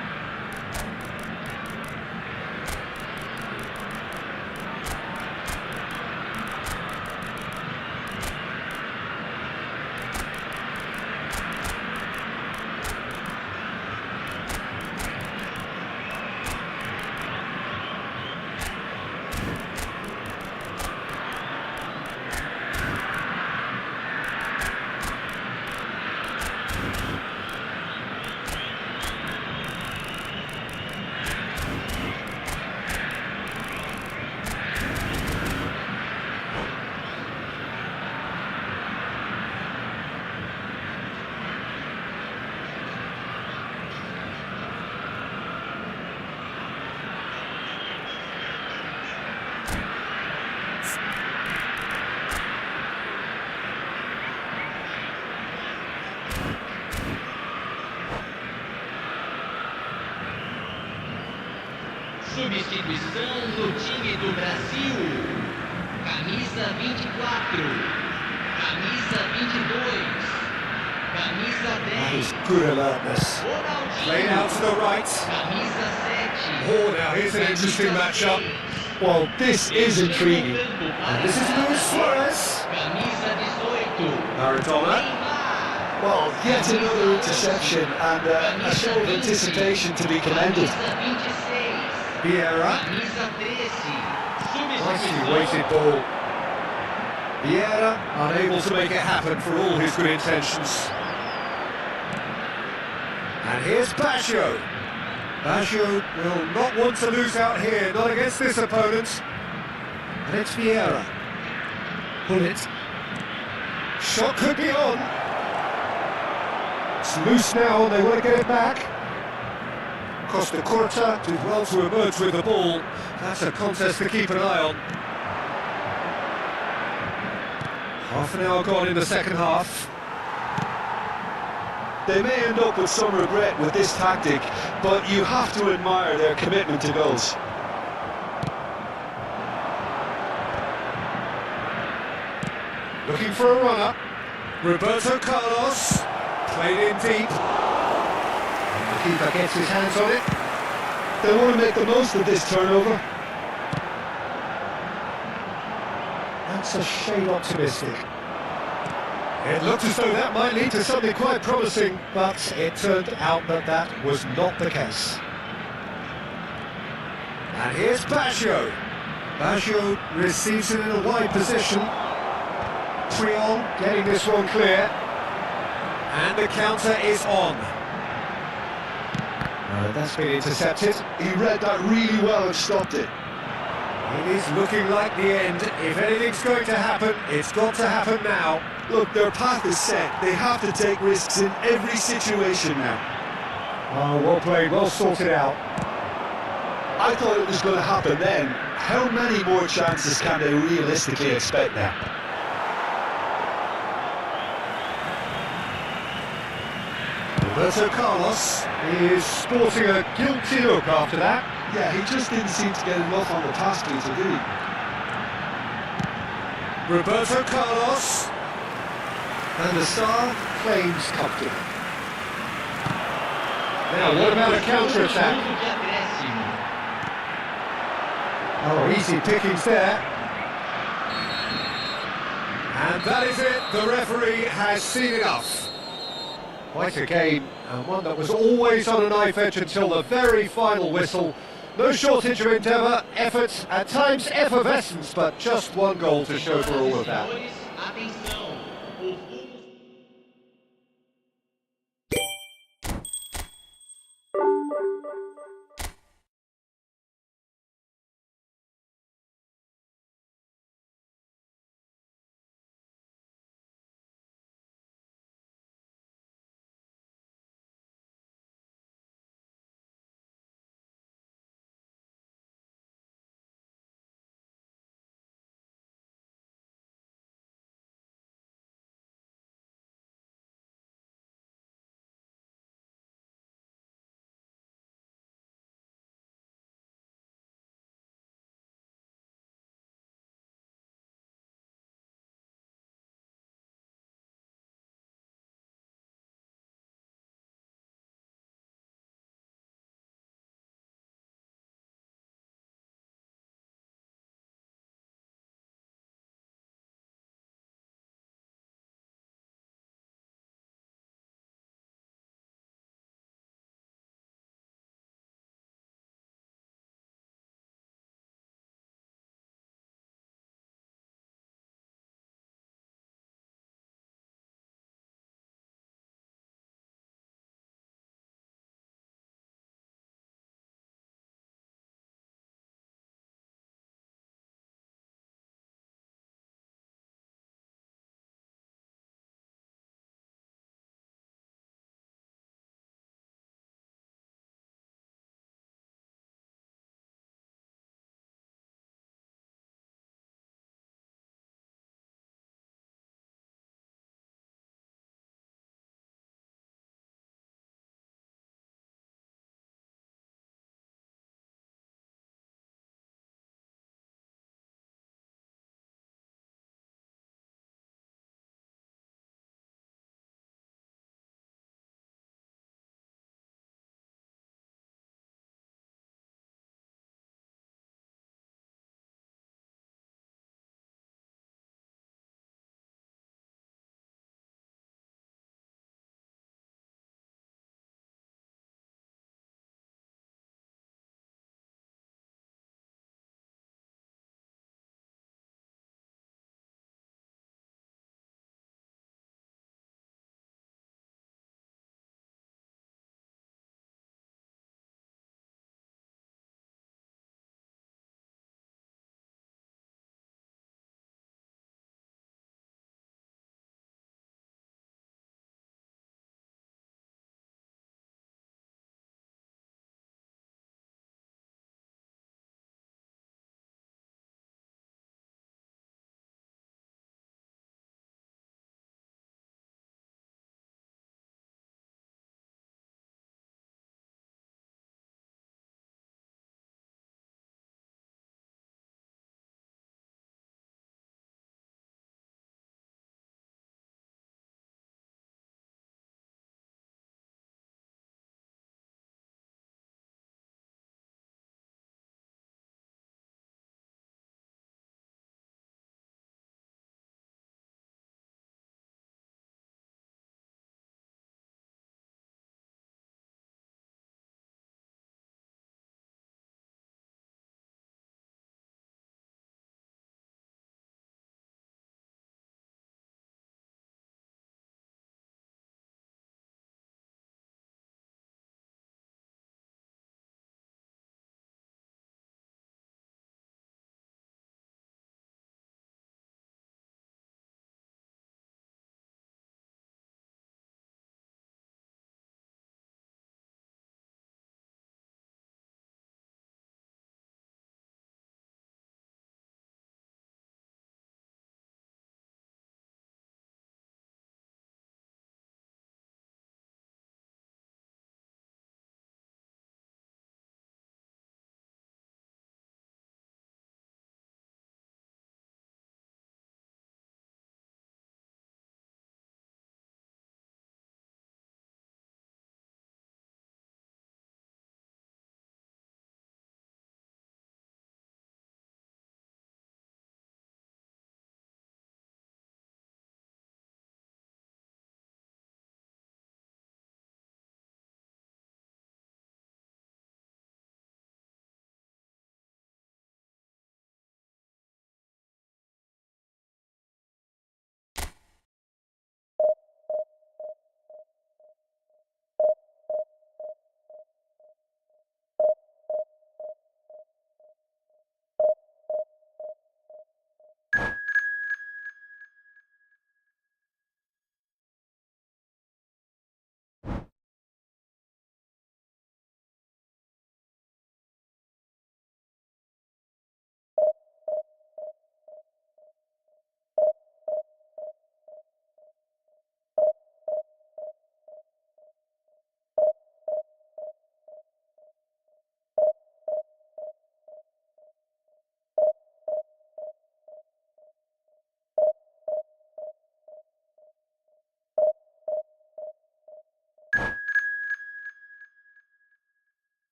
Substituição no time do Brasil. Camisa 24. Camisa 22. Camisa That 10. is good alertness. Played out to the right. Camisa 7. Oh, now here's an interesting matchup. Well, this is intriguing. And this is Luis Suarez. Camisa 18. Maradona. Neymar. Well, yet another interception and a show of anticipation to be commended. Camisa 26. Vieira. Camisa 13. Nicely Substituição. weighted ball. Vieira unable to make it happen for all his good intentions. And here's Baggio. Baggio will not want to lose out here, not against this opponent. And it's Vieira. Pull it. Shot could be on. It's loose now, and they want to get it back. Costa Curta did well to emerge with the ball. That's a contest to keep an eye on. Half an hour gone in the second half. They may end up with some regret with this tactic, but you have to admire their commitment to goals. Looking for a runner. Roberto Carlos. Played in deep. And the keeper gets his hands on it. They want to make the most of this turnover. That's a shade optimistic. It looked as though that might lead to something quite promising, but it turned out that that was not the case. And here's Baggio. Baggio receives it in a wide position. Triol getting this one clear. And the counter is on. That's been intercepted. He read that really well and stopped it. It is looking like the end. If anything's going to happen, it's got to happen now. Look, their path is set. They have to take risks in every situation now. Oh, well played, well sorted out. I thought it was going to happen then. How many more chances can they realistically expect now? Roberto Carlos is sporting a guilty look after that. Yeah, he just didn't seem to get enough on the pass, Peter, did he? Roberto Carlos. And the star claims comfortably. Now, what about a counter-attack? Minuto de acréscimo. Oh, easy pickings there. And that is it. The referee has seen enough. Quite a game, and one that was always on a knife edge until the very final whistle. No shortage of endeavour, effort, at times effervescence, but just one goal to show for all of that. Atenção.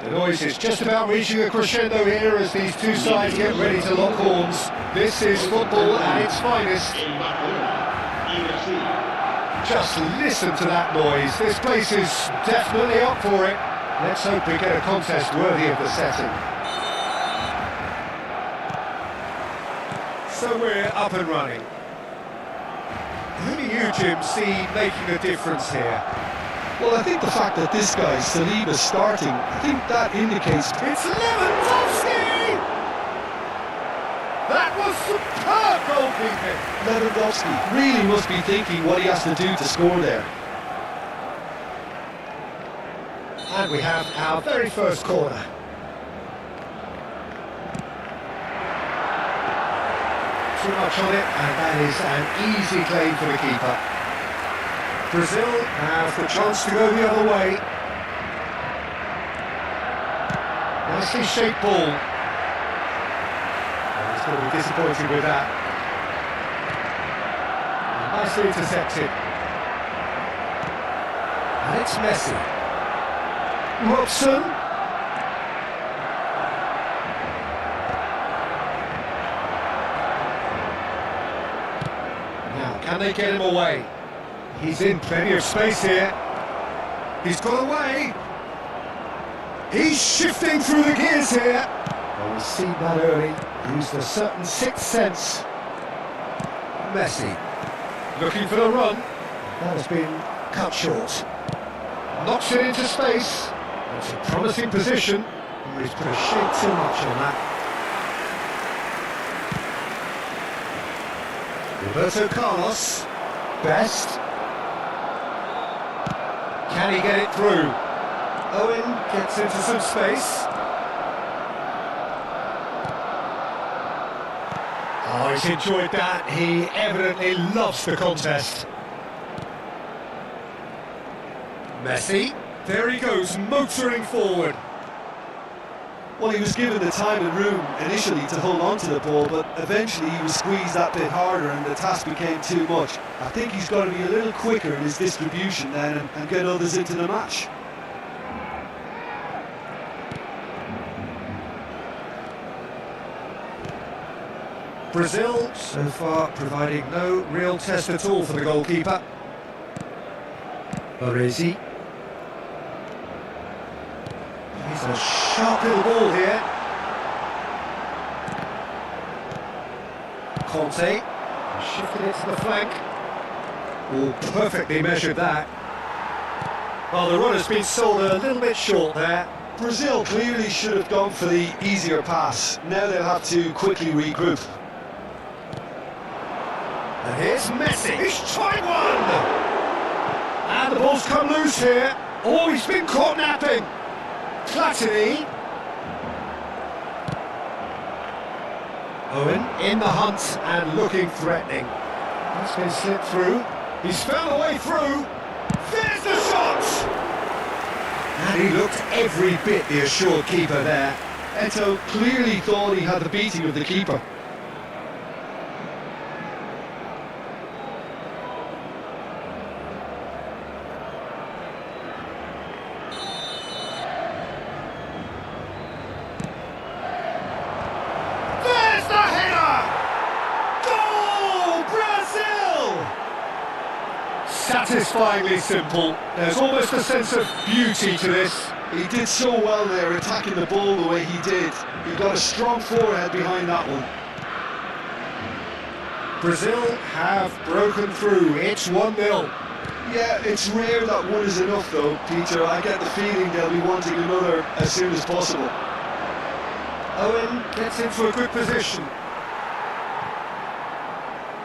The noise is just about reaching a crescendo here as these two sides get ready to lock horns. This is football at its finest. Just listen to that noise. This place is definitely up for it. Let's hope we get a contest worthy of the setting. So we're up and running. Who do you, Jim, see making a difference here? Well, I think the fact that this guy, Saliba, starting, I think that indicates... It's Lewandowski! That was superb goalkeeping! Lewandowski really must be thinking what he has to do to score there. And we have our very first corner. Too much on it, and that is an easy claim for the keeper. Brazil have the chance to go the other way. Nicely shaped ball. Oh, he's going to be disappointed with that. And nicely intercepted. And it's Messi. Robson. Now, can they get him away? He's in plenty of space here. He's got away. He's shifting through the gears here. Well, we've seen that early. Used a certain sixth sense. Messi. Looking for the run. That has been cut short. Knocks it into space. It's a promising position. He's put a shade too much on that. Roberto Carlos. Best. Can he get it through? Owen gets into some space. Oh, he's enjoyed that. He evidently loves the contest. Messi. There he goes, motoring forward. Well, he was given the time and room initially to hold on to the ball, but eventually he was squeezed that bit harder and the task became too much. I think he's got to be a little quicker in his distribution then and get others into the match. Brazil, so far, providing no real test at all for the goalkeeper. Baresi. He's a sharp little ball here. Conte, shifted it to the flank. Oh, perfectly measured that. Well, the run has been sold a little bit short there. Brazil clearly should have gone for the easier pass. Now they'll have to quickly regroup. And here's Messi. He's tried one! And the ball's come loose here. Oh, he's been caught napping. Platini. Owen in the hunt and looking threatening. That's been slipped through. He's found a way through. There's the shot! And he looked every bit the assured keeper there. Eto clearly thought he had the beating of the keeper. Satisfyingly simple. There's almost a sense of beauty to this. He did so well there, attacking the ball the way he did. He got a strong forehead behind that one. Brazil have broken through. It's 1-0. Yeah, it's rare that one is enough though, Peter. I get the feeling they'll be wanting another as soon as possible. Owen gets into a good position.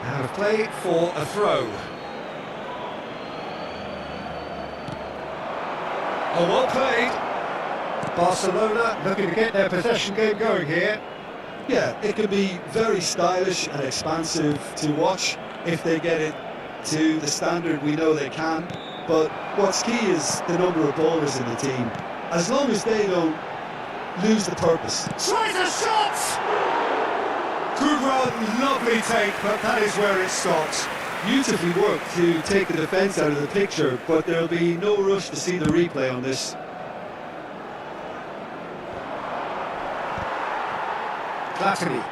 Out of play for a throw. Oh, well played. Barcelona looking to get their possession game going here. Yeah, it can be very stylish and expansive to watch if they get it to the standard we know they can. But what's key is the number of ballers in the team. As long as they don't lose the purpose. Tries a shot! Good run, lovely take, but that is where it stops. Beautifully worked to take the defence out of the picture, but there'll be no rush to see the replay on this. Platini.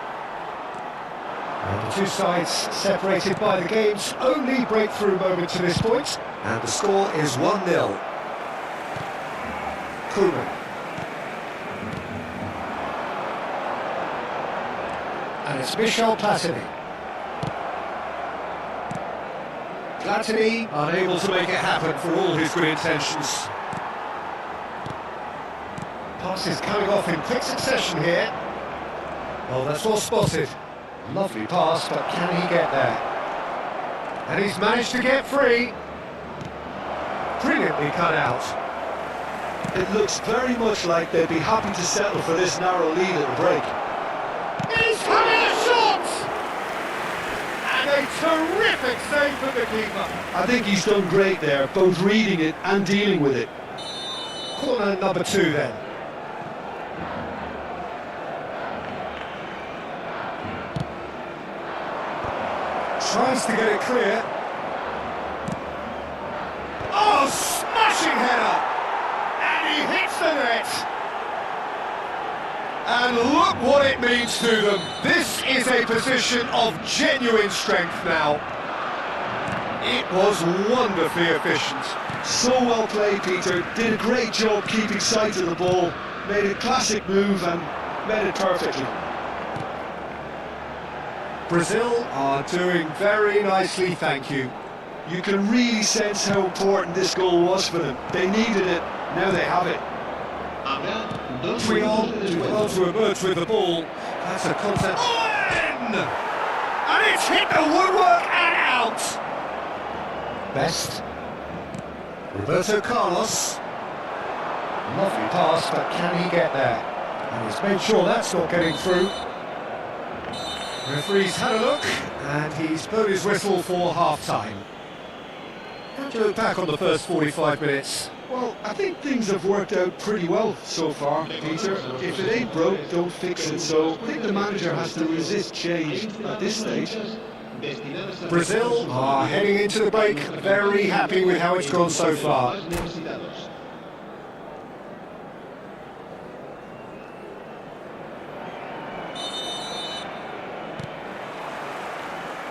And the two sides separated by the game's only breakthrough moment to this point. And the score is 1-0. Koeman. And it's Michel Platini. Platini unable to make it happen for all his good intentions. Passes coming off in quick succession here. Oh, that's well spotted. Lovely pass, but can he get there? And he's managed to get free. Brilliantly cut out. It looks very much like they'd be happy to settle for this narrow lead at the break. He's having a shot! And a terrific save from the keeper. I think he's done great there, both reading it and dealing with it. Corner number 2 then. Tries to get it clear. Oh, smashing header! And he hits the net! And look what it means to them. This is a position of genuine strength now. It was wonderfully efficient. So well played, Peter. Did a great job keeping sight of the ball. Made a classic move and made it perfectly. Brazil are doing very nicely, thank you. You can really sense how important this goal was for them. They needed it, now they have it. 3 on, to emerge with the ball. That's a contact. In! And it's hit the woodwork and out! Best. Roberto Carlos. Lovely pass, but can he get there? And he's made sure that's not getting through. Referee's had a look, and he's blown his whistle for half-time. How do you look back on the first 45 minutes? Well, I think things have worked out pretty well so far, Peter. If it ain't broke, don't fix it. So I think the manager has to resist change at this stage. Brazil are heading into the break, very happy with how it's gone so far.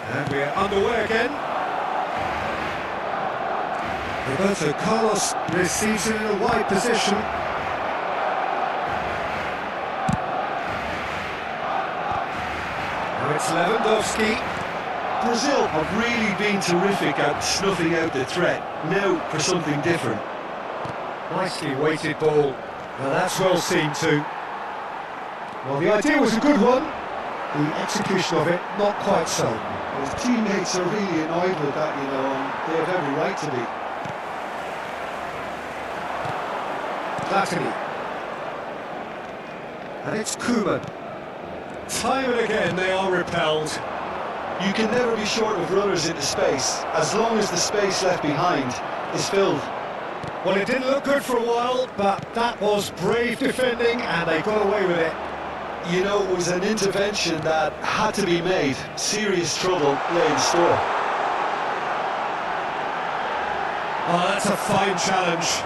And we're underway again. Roberto Carlos receives it in a wide position. Now it's Lewandowski. Brazil have really been terrific at snuffing out the threat. Now for something different. Nicely weighted ball. Well, that's well seen too. Well, the idea was a good one. The execution of it, not quite so. His teammates are really annoyed with that, you know, and they have every right to be. Platini. And it's Koeman. Time and again they are repelled. You can never be short of runners into space, as long as the space left behind is filled. Well, it didn't look good for a while, but that was brave defending and they got away with it. You know, it was an intervention that had to be made. Serious trouble lay in store. Oh, that's a fine challenge.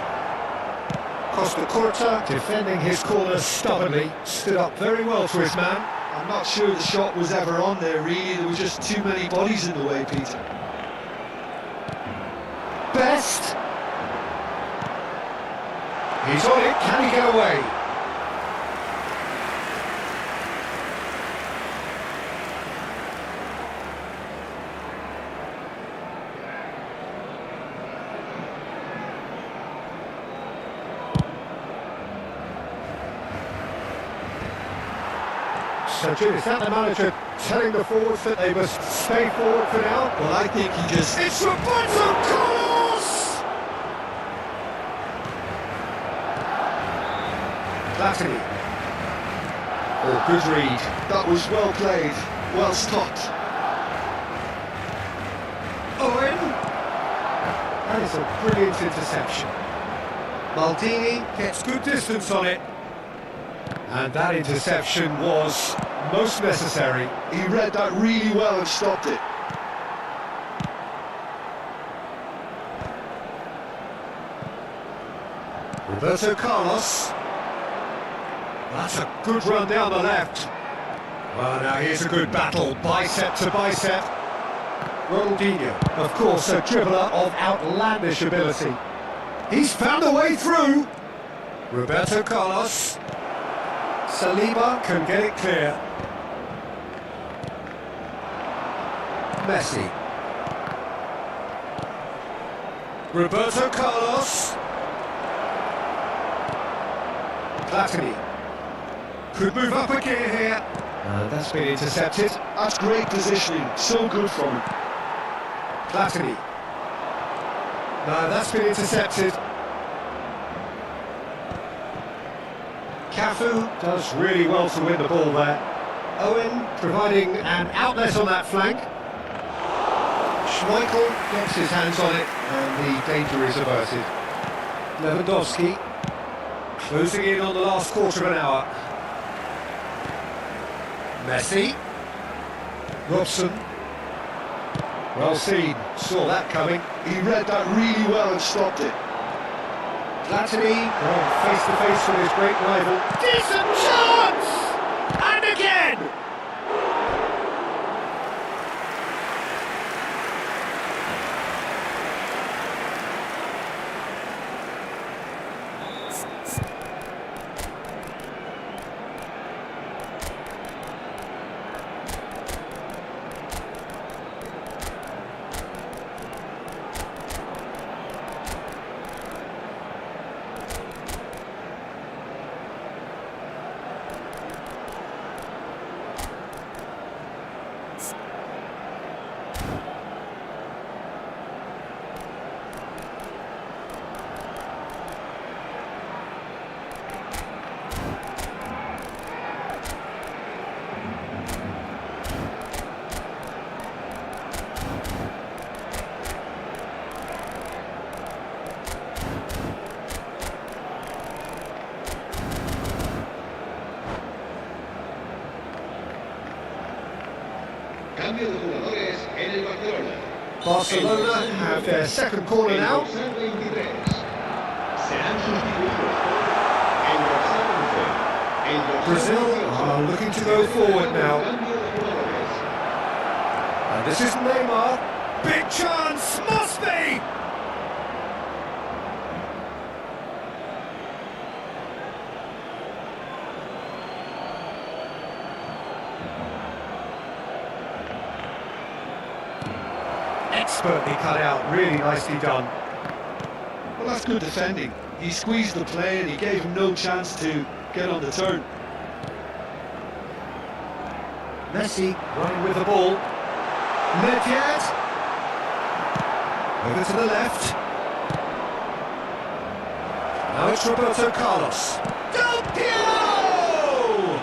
Costa Curta, defending his corner stubbornly, stood up very well to his man. I'm not sure the shot was ever on there, really. There were just too many bodies in the way, Peter. Best. He's on it, can he get away? So, Jim, is that the manager telling the forwards that they must stay forward for now? Well, I think he just... It's Roberto Carlos! Platini. Oh, good read. That was well played, well stopped. Owen. That is a brilliant interception. Maldini gets good distance on it. And that interception was most necessary. He read that really well and stopped it. Roberto Carlos. That's a good run down the left. Well, now here's a good battle, bicep to bicep. Ronaldinho, of course, a dribbler of outlandish ability. He's found a way through. Roberto Carlos. Saliba can get it clear. Messi. Roberto Carlos. Platini. Could move up a gear here. That's been intercepted. That's great positioning, so good from him. Platini. No, that's been intercepted. Cafu does really well to win the ball there. Owen providing an outlet on that flank. Schmeichel gets his hands on it and the danger is averted. Lewandowski closing in on the last quarter of an hour. Messi. Robson. Well seen, saw that coming. He read that really well and stopped it. Platini, face to face with his great rival. Decent chance! And again! Cambio de jugadores en el Barcelona. Barcelona have their second corner now. Serán sustituidos por el dorsal 11. Brazil are looking to go forward now. Cambio de jugadores. And this is Neymar. Big chance, must be! Expertly cut out, really nicely done. Well, that's good defending. He squeezed the play and he gave him no chance to get on the turn. Messi running with the ball. Nedved. Over to the left. Now it's Roberto Carlos. Del Piero!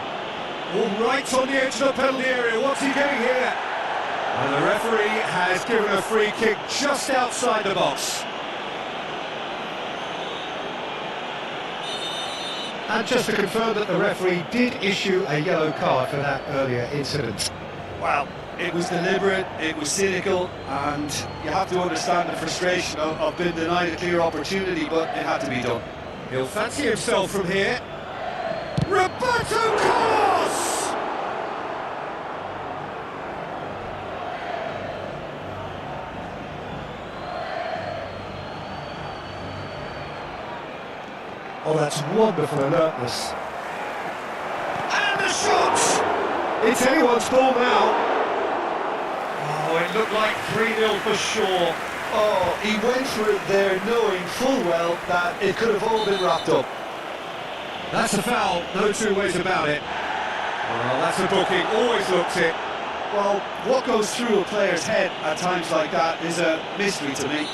All right on the edge of the penalty area. What's he getting here? And the referee has given a free kick just outside the box. And just to confirm that the referee did issue a yellow card for that earlier incident. Well, it was deliberate, it was cynical, and you have to understand the frustration of being denied a clear opportunity, but it had to be done. He'll fancy himself from here. Roberto Carlos! Oh, that's wonderful alertness. And the shot! It's anyone's ball now. Oh, it looked like 3-0 for sure. Oh, he went for it there knowing full well that it could have all been wrapped up. That's a foul, no two ways about it. Well, that's a booking, always looks it. Well, what goes through a player's head at times like that is a mystery to me.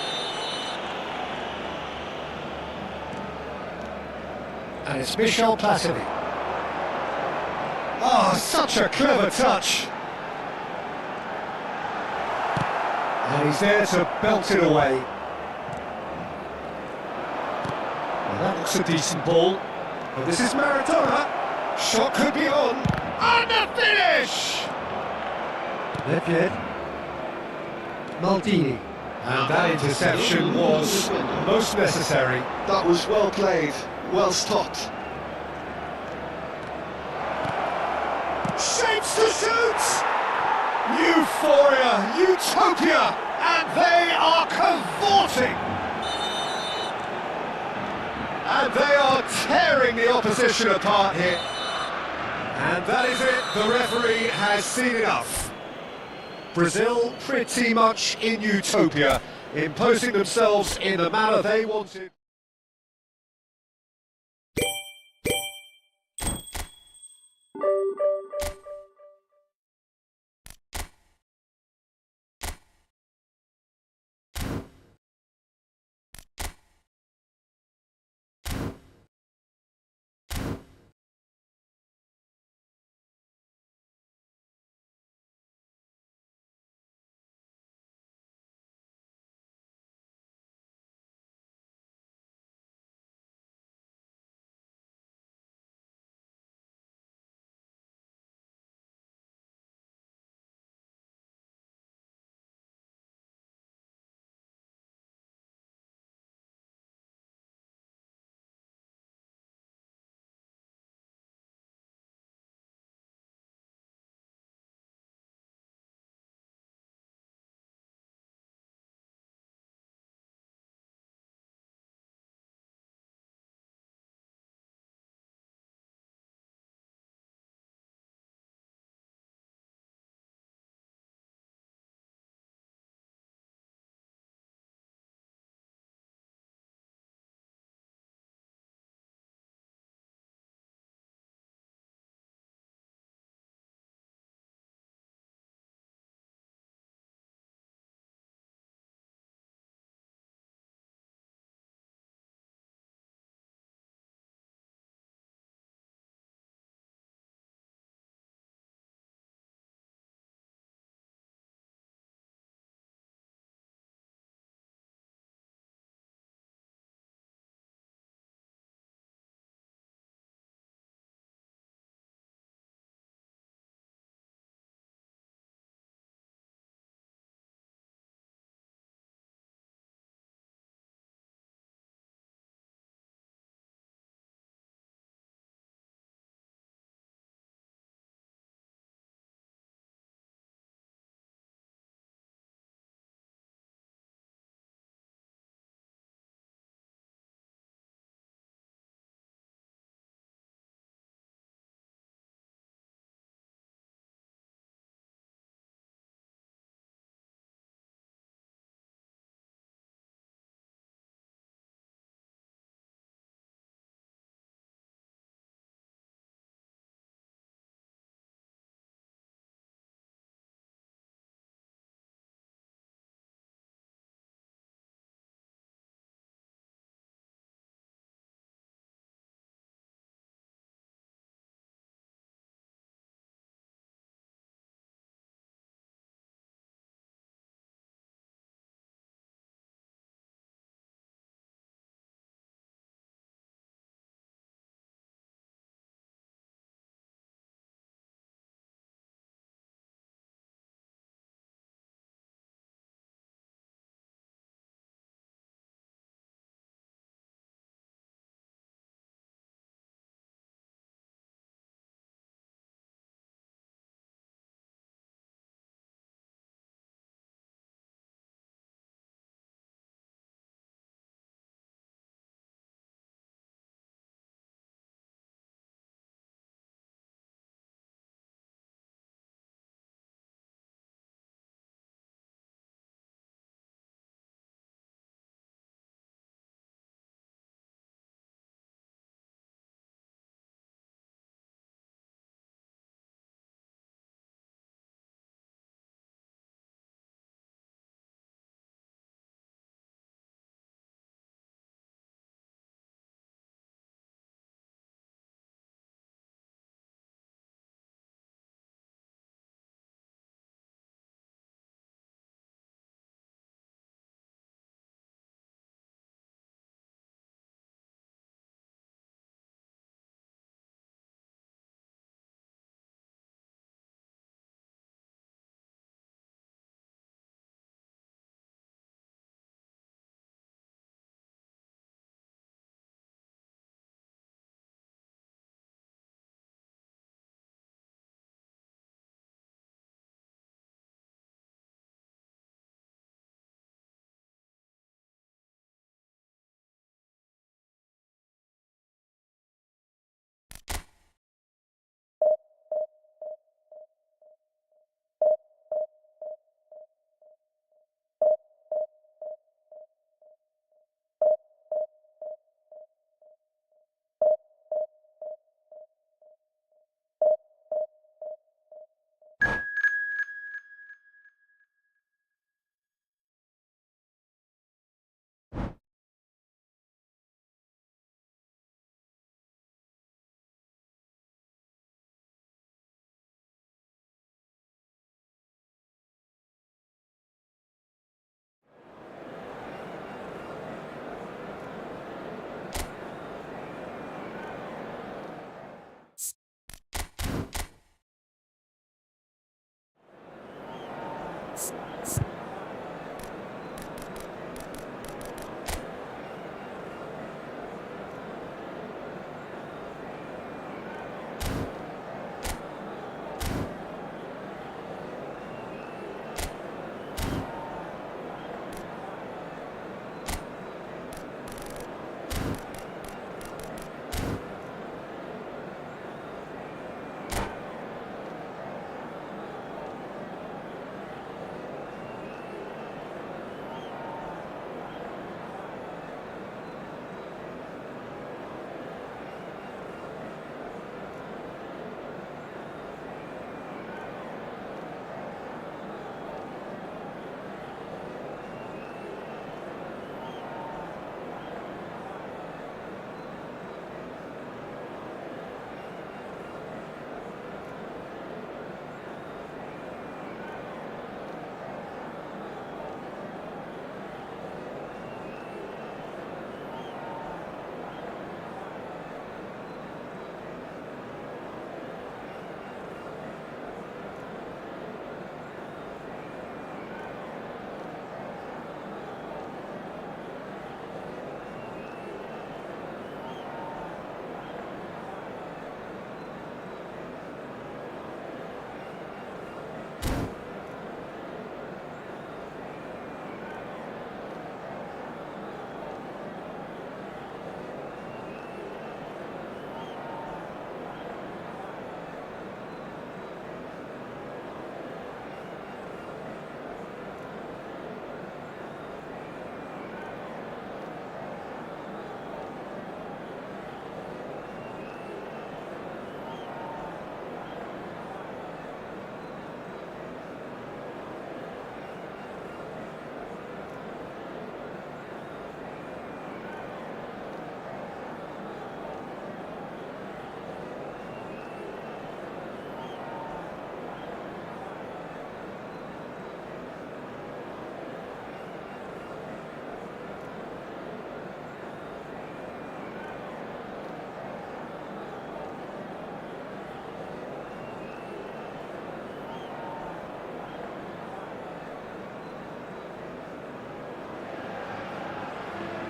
And it's Michel Platini. Oh, such a clever touch. And he's there to belt it away. Well, that looks a decent ball. But this is Maradona. Shot could be on. And the finish! Nedved. Maldini. And that interception was most necessary. That was well played, well stopped. shapes to shoot! Euphoria, utopia, and they are cavorting! And they are tearing the opposition apart here. And that is it, the referee has seen enough. Brazil pretty much in utopia, imposing themselves in the manner they wanted.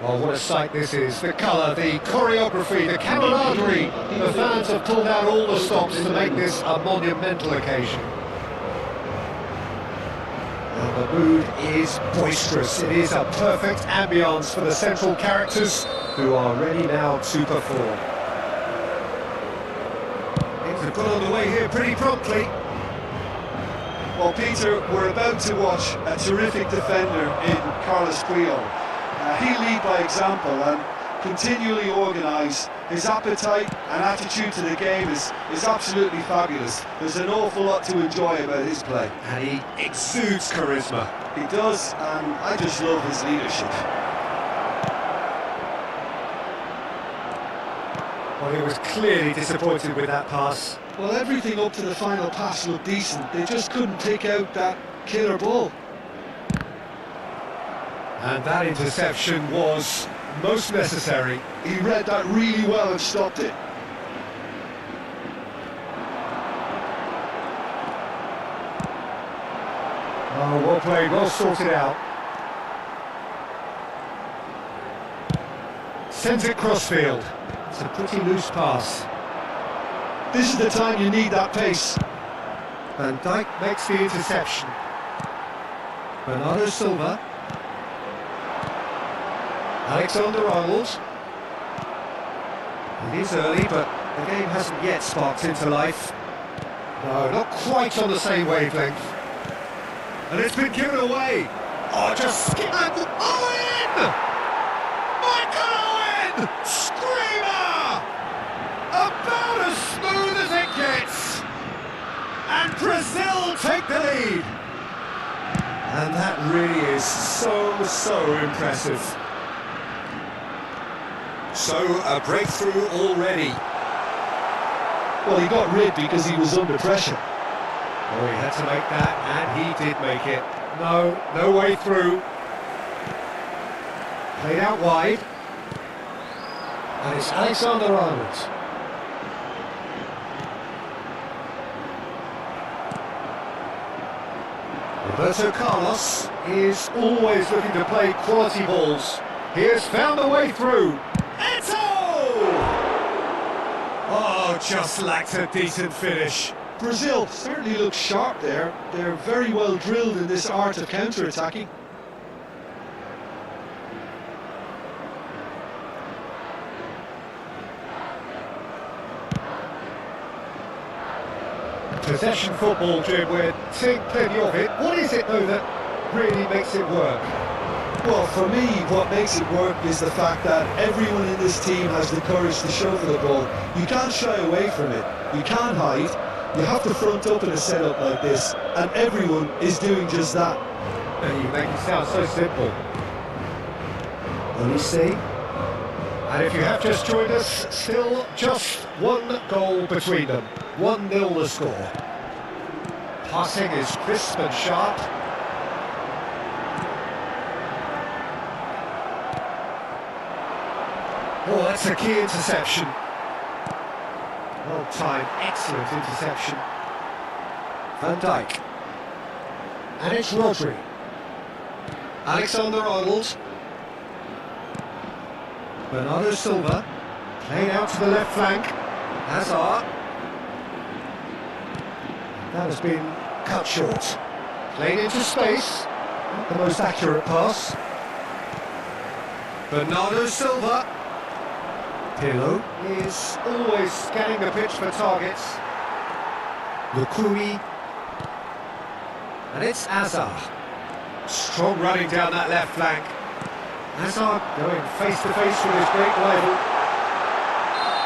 Oh, what a sight this is. The colour, the choreography, the camaraderie. The fans have pulled out all the stops to make this a monumental occasion. And the mood is boisterous. It is a perfect ambience for the central characters who are ready now to perform. Things have got underway here pretty promptly. Well, Peter, we're about to watch a terrific defender in Carlos Puyol. He'll lead by example and continually organise. His appetite and attitude to the game is absolutely fabulous. There's an awful lot to enjoy about his play. And he exudes charisma. He does, and I just love his leadership. Well, he was clearly disappointed with that pass. Well, everything up to the final pass looked decent. They just couldn't take out that killer ball. And that interception was most necessary. He read that really well and stopped it. Oh, well played, well sorted out. Sends it crossfield. It's a pretty loose pass. This is the time you need that pace. Van Dijk makes the interception. Bernardo Silva. Alexander-Arnold. It is early, but the game hasn't yet sparked into life. No, not quite on the same wavelength. And it's been given away. Oh, just skip and Owen! Michael Owen! Screamer! About as smooth as it gets. And Brazil take the lead. And that really is so impressive. So, a breakthrough already. Well, he got rid because he was under pressure. Oh, he had to make that, and he did make it. No way through. Played out wide. And it's Alexander-Arnold. Roberto Carlos is always looking to play quality balls. He has found a way through. Eto! Oh, just lacked a decent finish. Brazil certainly looks sharp there. They're very well drilled in this art of counter-attacking. Possession football, Jim, we're seeing plenty of it. What is it, though, that really makes it work? Well, for me, what makes it work is the fact that everyone in this team has the courage to show for the ball. You can't shy away from it. You can't hide. You have to front up in a setup like this, and everyone is doing just that. And you make it sound so simple. Only see. And if you have just joined us, still just one goal between them. 1-0 the score. Passing is crisp and sharp. Oh, that's a key interception. Well timed, excellent interception. Van Dijk. And it's Rodri. Alexander-Arnold. Bernardo Silva. Played out to the left flank. Hazard. That has been cut short. Played into space. Not the most accurate pass. Bernardo Silva. Pirlo is always scanning the pitch for targets. Lukui. And it's Hazard. Strong running down that left flank. Hazard going face to face with his great rival.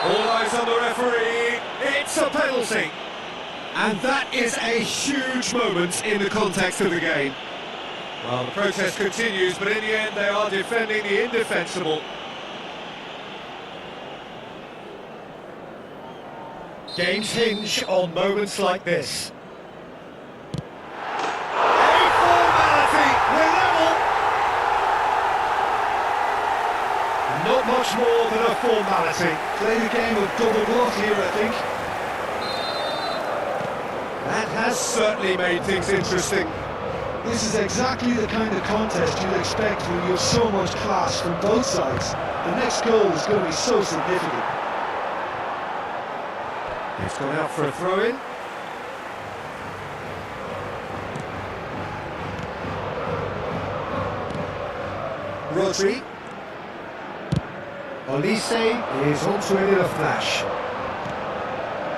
All eyes on the referee. It's a penalty. And that is a huge moment in the context of the game. Well, the protest continues, but in the end they are defending the indefensible. Games hinge on moments like this. A formality, we're level! Not much more than a formality. Played a game of double bluff here, I think. That has certainly made things interesting. This is exactly the kind of contest you'd expect when you have so much class from both sides. The next goal is going to be so significant. It's gone out for a throw-in. Rodri. Olise is onto it in a flash.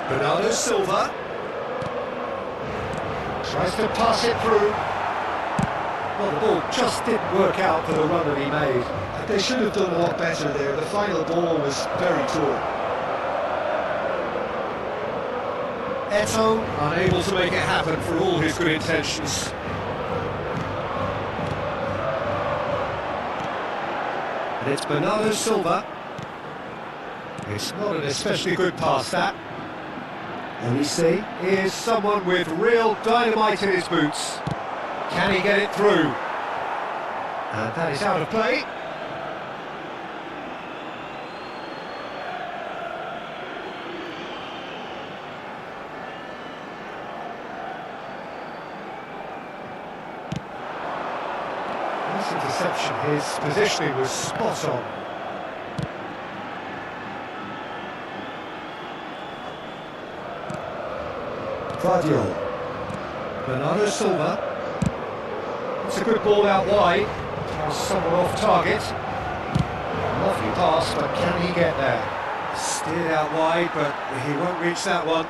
Bernardo Silva tries to pass it through. Well, the ball just didn't work out for the run that he made. They should have done a lot better there. The final ball was very poor. Eto'o unable to make it happen for all his good intentions. And it's Bernardo Silva. It's not an especially good pass, that. Olise is someone with real dynamite in his boots. Can he get it through? And that is out of play. This interception, his positioning was spot on. Guardiola. Bernardo Silva. It's a good ball out wide. Throws someone off target. Lovely pass, but can he get there? Steered out wide, but he won't reach that one.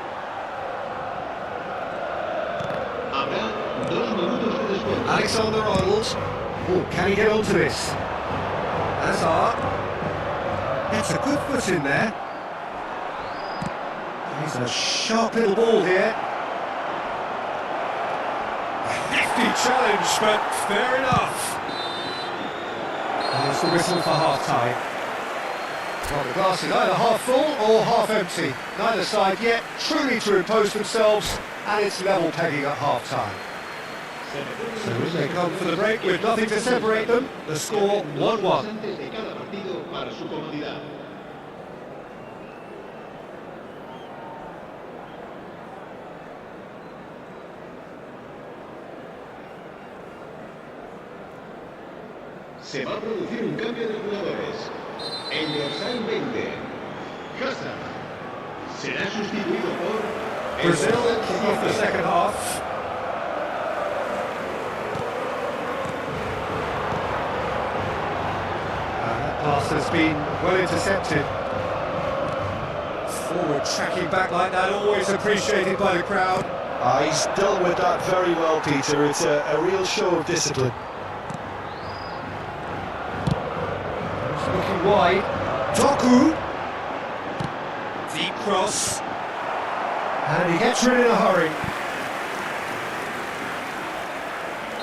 Habrá 2 minutos de descuento. Alexander-Arnold. Oh, can he get onto this? Hazard. That's a good foot in there. He's a sharp little ball here. Challenge, but fair enough. There's the whistle for half-time. Well, the glass is either half full or half empty. Neither side yet truly to impose themselves, and it's level pegging at half-time. So as they come for the break with nothing to separate them, the score 1-1. Antes de cada partido para su comodidad. Se va a producir un cambio de jugadores. En dorsal 20, Hazard será sustituido por... Brazil kick off the second half. And that pass has been well intercepted. Forward tracking back like that, always appreciated by the crowd. He's dealt with that very well, Peter. It's a real show of discipline. Looking wide. Doku. Deep cross. And he gets rid in a hurry.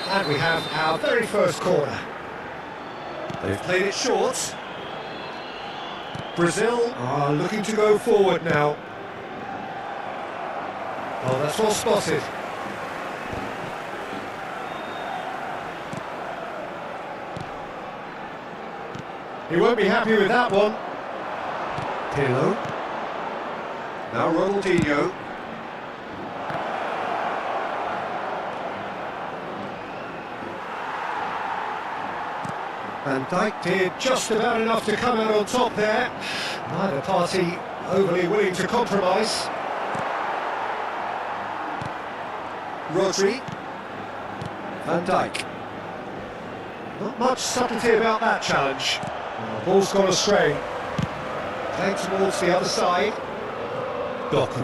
And we have our very first corner. They've played it short. Brazil are looking to go forward now. Oh, that's well spotted. He won't be happy with that one. Pirlo. Now Ronaldinho. Van Dijk did just about enough to come out on top there. Neither party overly willing to compromise. Rodri. Van Dijk. Not much subtlety about that challenge. Well, the ball's gone astray. Playing towards the other side. Doku.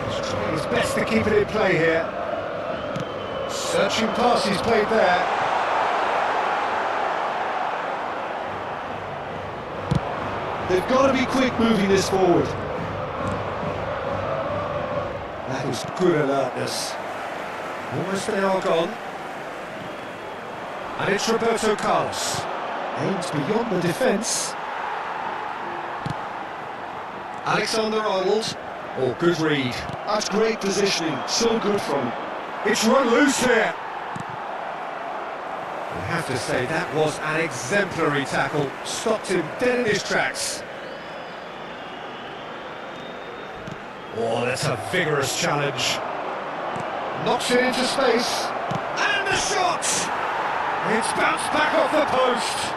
He's trying his best to keep it in play here. Searching pass he's played there. They've got to be quick moving this forward. That was good alertness. Almost an hour gone. And it's Roberto Carlos. Aims beyond the defence. Alexander-Arnold. Oh, good read. That's great positioning. So good from him. It's run loose here. I have to say that was an exemplary tackle. Stopped him dead in his tracks. Oh, that's a vigorous challenge. Knocks it into space. And the shot! It's bounced back off the post.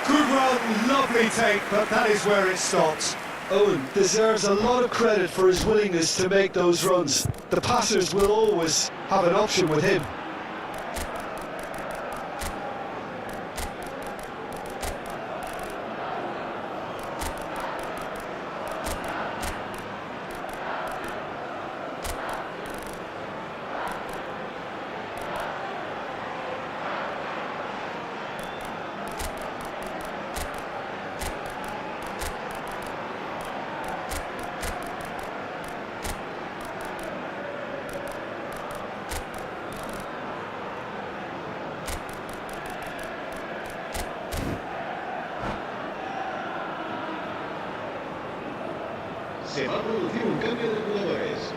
Good run, lovely take, but that is where it stops. Owen deserves a lot of credit for his willingness to make those runs. The passers will always have an option with him. Se va a producir un cambio de jugadores.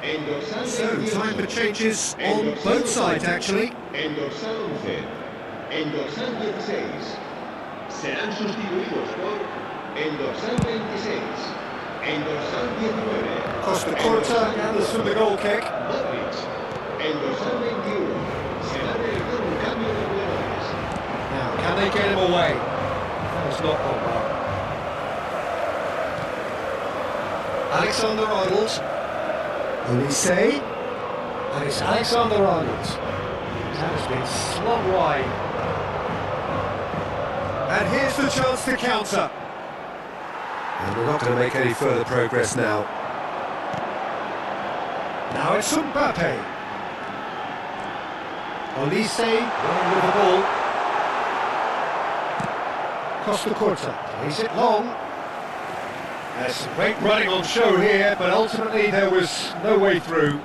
En dorsal So, 28, time for changes on both sides, actually. En dorsal 11, en dorsal 16, serán sustituidos por en dorsal 26, en dorsal 19, Costa en Corta dorsal gathers from the goal kick. Modric, en dorsal 21, se va a realizar un cambio de jugadores. Now, can they get him away? That has not gone well. Alexander-Arnold. Olise. And it's Alexander-Arnold. That has been slung wide. And here's the chance to counter. And we're not going to make any further progress now. Now it's Mbappe. Olise running with the ball. Costa Corta plays it long. There's some great running on show here, but ultimately there was no way through.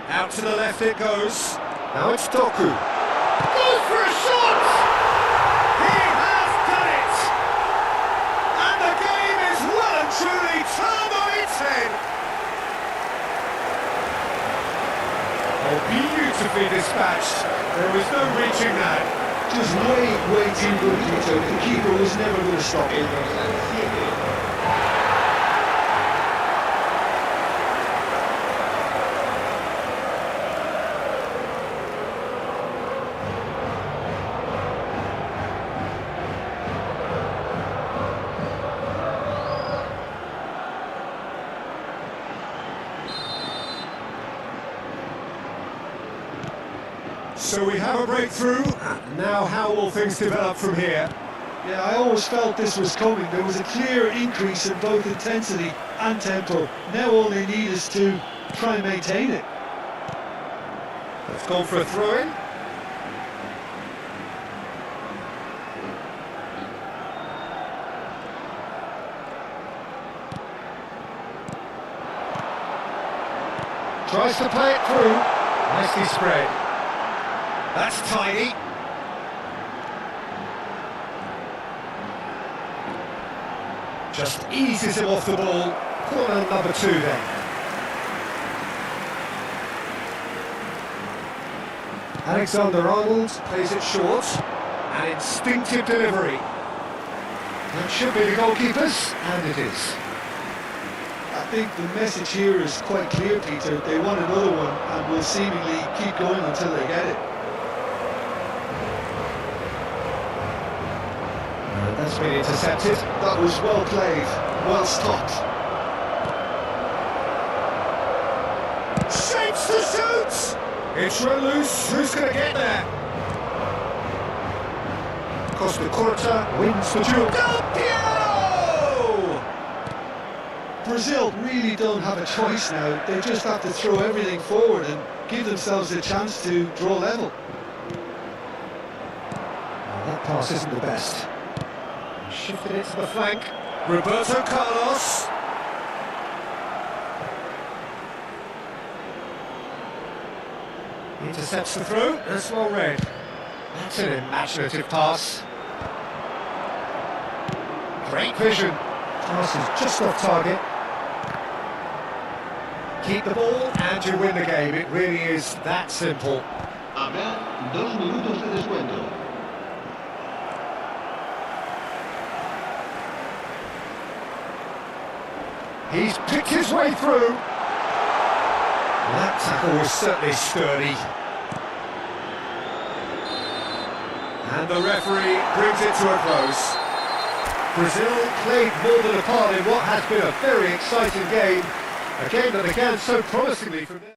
Out to the left it goes. Now it's Doku. Goes for a shot! He has done it! And the game is well and truly turned on its head. Oh, beautifully dispatched. There was no reaching that. Just way too good, Peter. The keeper was never going to stop En him. dorsal 7, So we have a breakthrough. Now how will things develop from here? Yeah, I always felt this was coming. There was a clear increase in both intensity and tempo. Now all they need is to try and maintain it. Let's go for a throw-in. Tries to play it through. Nicely spread. That's tidy. Just eases him off the ball. Corner number 2 then. Alexander-Arnold plays it short. An instinctive delivery. That should be the goalkeeper's, and it is. I think the message here is quite clear, Peter. They want another one and will seemingly keep going until they get it. And that's been intercepted. That was well played, well stopped. Shapes to shoot! It's run loose. Who's going to get there? Costa Corta wins the duel. Del Piero! Brazil really don't have a choice now. They just have to throw everything forward and give themselves a chance to draw level. Well, that pass isn't the best. Shifted it to the flank. Roberto Carlos. Intercepts the throw. That's well read. That's an imaginative pass. Great vision. Pass is just off target. Keep the ball and you win the game. It really is that simple. habrá 2 minutos de descuento. He's picked his way through. That tackle was certainly sturdy. And the referee brings it to a close. Brazil played more than a part in what has been a very exciting game. A game that began so promisingly from there.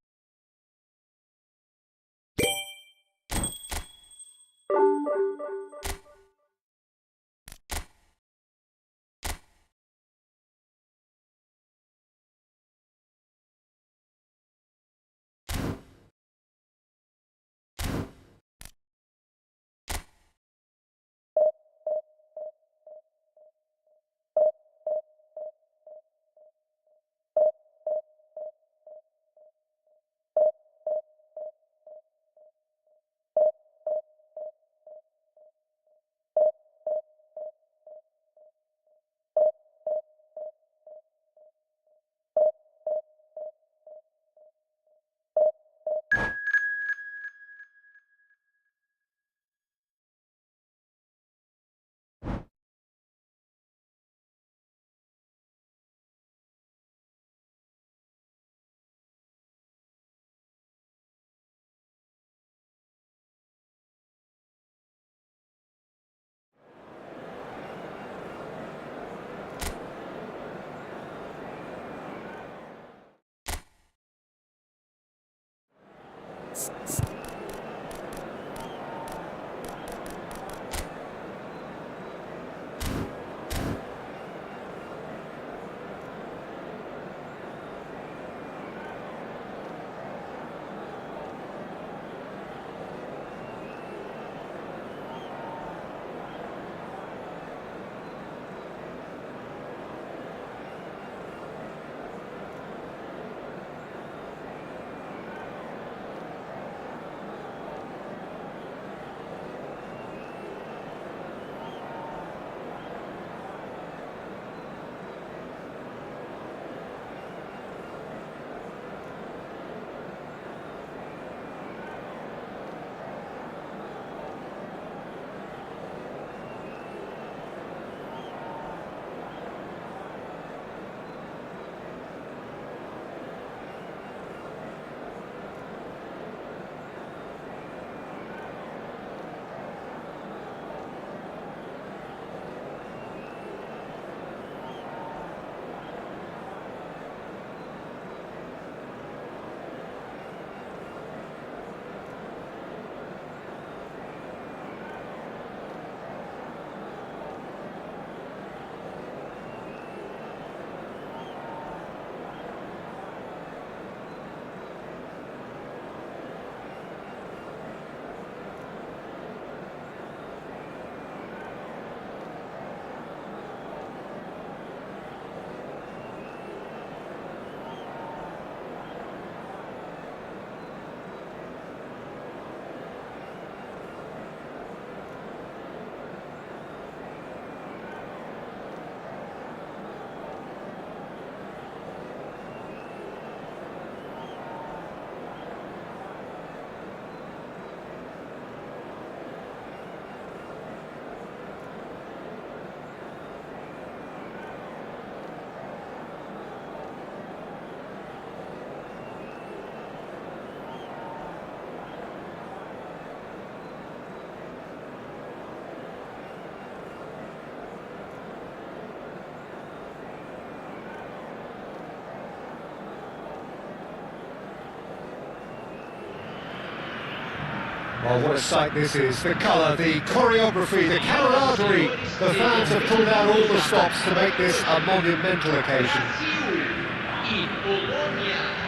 Well, what a sight this is. The colour, the choreography, the camaraderie. The fans have pulled out all the stops to make this a monumental occasion.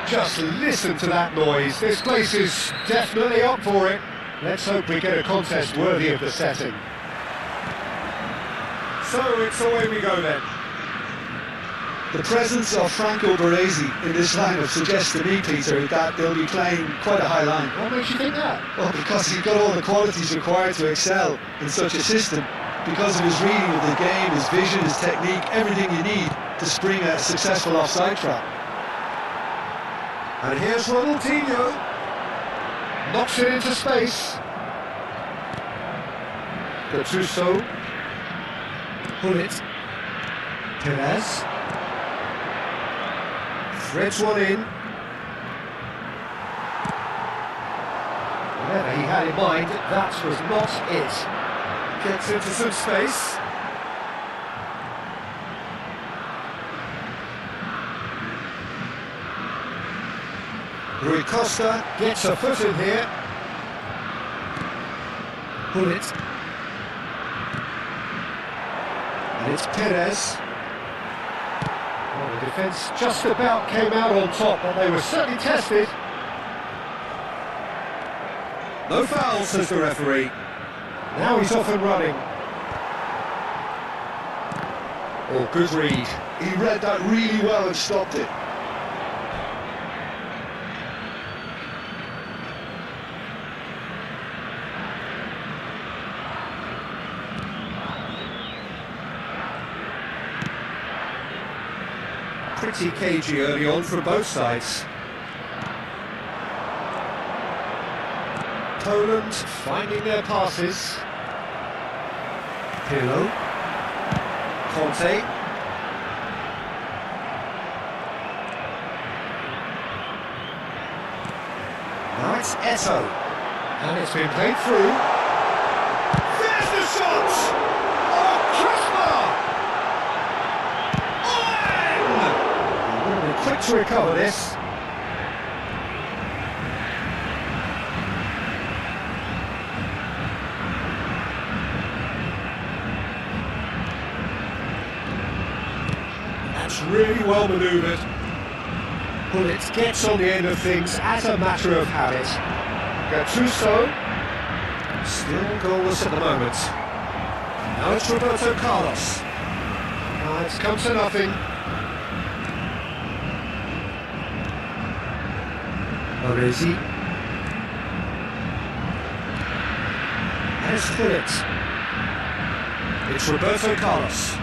Just listen to that noise. This place is definitely up for it. Let's hope we get a contest worthy of the setting. So it's away we go then. The presence of Franco Baresi in this lineup suggests to me, Peter, that they'll be playing quite a high line. What makes you think that? Well, because he's got all the qualities required to excel in such a system. Because of his reading of the game, his vision, his technique, everything you need to spring a successful offside trap. And here's Ronaldinho. Knocks it into space. Gattuso. Pullet. Perez. Threads one in. Whatever he had in mind, that was not it. Gets into some space. Rui Costa gets a foot in here. Pull it. And it's Perez. Well, the defence just about came out on top, but they were certainly tested. No foul, says the referee. Now he's off and running. Oh, good read. He read that really well and stopped it. Pretty cagey early on from both sides. Poland finding their passes. Pirlo. Conte. Now it's Eto. And it's been played through. There's the shot! Oh, crossbar! Owen! He would have been quick to recover this. That's really well manoeuvred. Bullet gets on the end of things as a matter of habit. Gattuso, still goalless at the moment. Now it's Roberto Carlos. It's come to nothing. Orezi. Has Bullet. It's Roberto Carlos.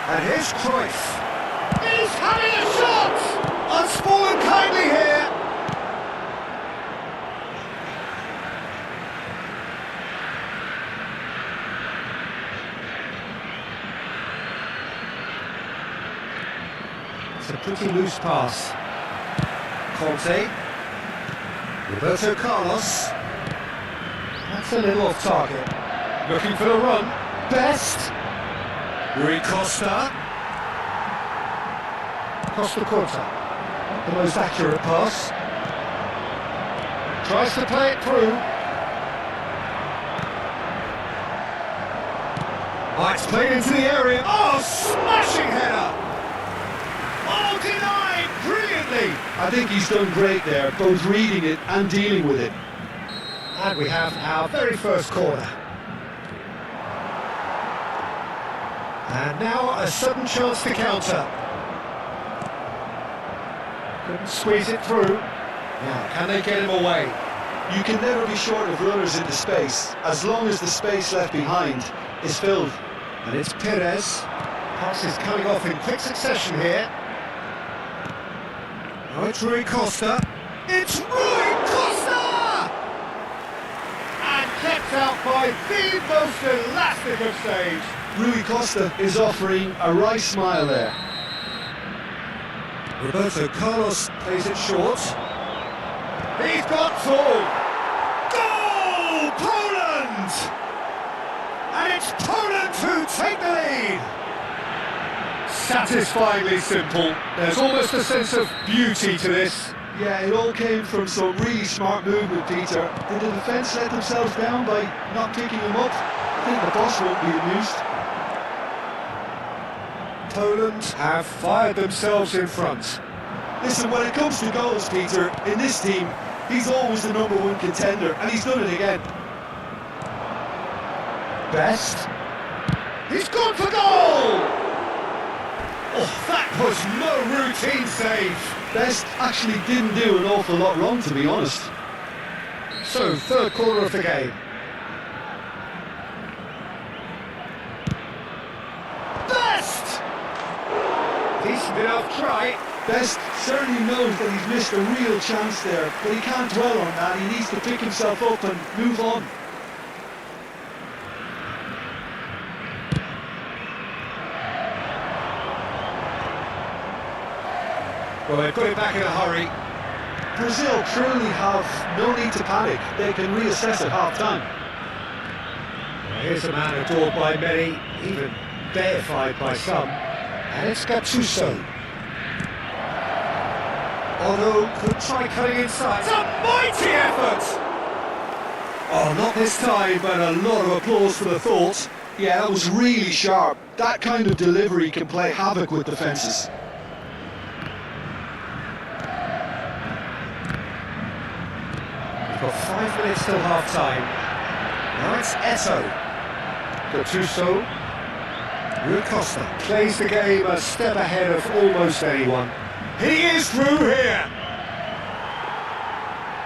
And here's Cruyff. He's having a shot! Unspoiled kindly here. It's a pretty loose pass. Conte. Roberto Carlos. That's a little off target. Looking for the run. Best. Rui Costa. Costa Corta. Not the most accurate pass. Tries to play it through. Oh, it's played into the area. Oh, smashing header! Oh, denied brilliantly! I think he's done great there, both reading it and dealing with it. And we have our very first corner. And now a sudden chance to counter. Couldn't squeeze it through. Now, can they get him away? You can never be short of runners into space, as long as the space left behind is filled. And it's Perez. Pass is coming off in quick succession here. Now it's Rui Costa. It's Rui Costa! And kept out by the most elastic of saves. Rui Costa is offering a wry smile there. Roberto Carlos plays it short. He's got two! Goal! Poland! And it's Poland who take the lead! Satisfyingly simple. There's almost a sense of beauty to this. Yeah, it all came from some really smart movement, Peter. Did the defence let themselves down by not picking him up? I think the boss won't be amused. Poland have fired themselves in front. Listen, when it comes to goals, Peter, in this team, he's always the #1 contender, and he's done it again. Best. He's gone for goal! Oh, that was no routine save. Best actually didn't do an awful lot wrong, to be honest. So, third quarter of the game. Best! Decent enough try. Best certainly knows that he's missed a real chance there, but he can't dwell on that. He needs to pick himself up and move on. Well, they put it back in a hurry. Brazil clearly have no need to panic. They can reassess at half-time. Well, here's a man adored by many, even deified by some, and it's Gattuso. Although could try cutting inside. It's a mighty effort! Oh, not this time, but a lot of applause for the thought. Yeah, that was really sharp. That kind of delivery can play havoc with defences. We've got 5 minutes till half-time. Now it's Eto. Gattuso. Rui Costa plays the game a step ahead of almost anyone. He is through here!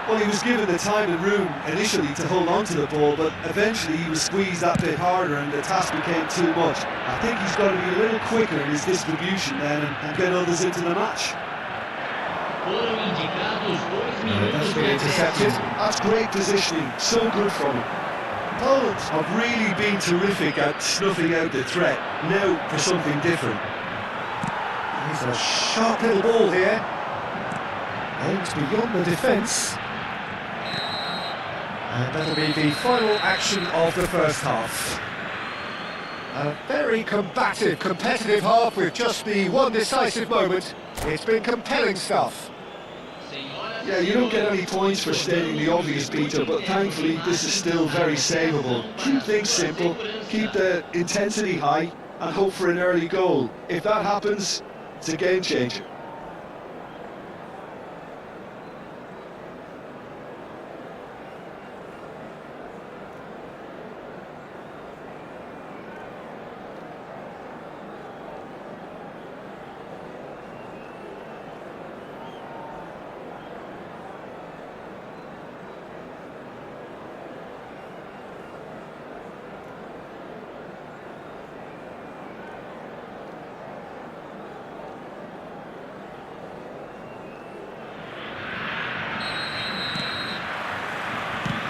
Well, he was given the time and room initially to hold on to the ball, but eventually he was squeezed that bit harder and the task became too much. I think he's got to be a little quicker in his distribution then and get others into the match. Foram indicados 2 minutos That's de been intercepted. acréscimo. That's great positioning, so good from him. Poland have really been terrific at snuffing out the threat, now for something different. He's a sharp little ball here. Aims beyond the defence. And that'll be the final action of the first half. A very combative, competitive half with just the one decisive moment. It's been compelling stuff. Senhoras Yeah, you don't get any points for stating the obvious, Peter, but thankfully this is still very savable. Keep things simple, keep the intensity high, and hope for an early goal. If that happens, it's a game changer.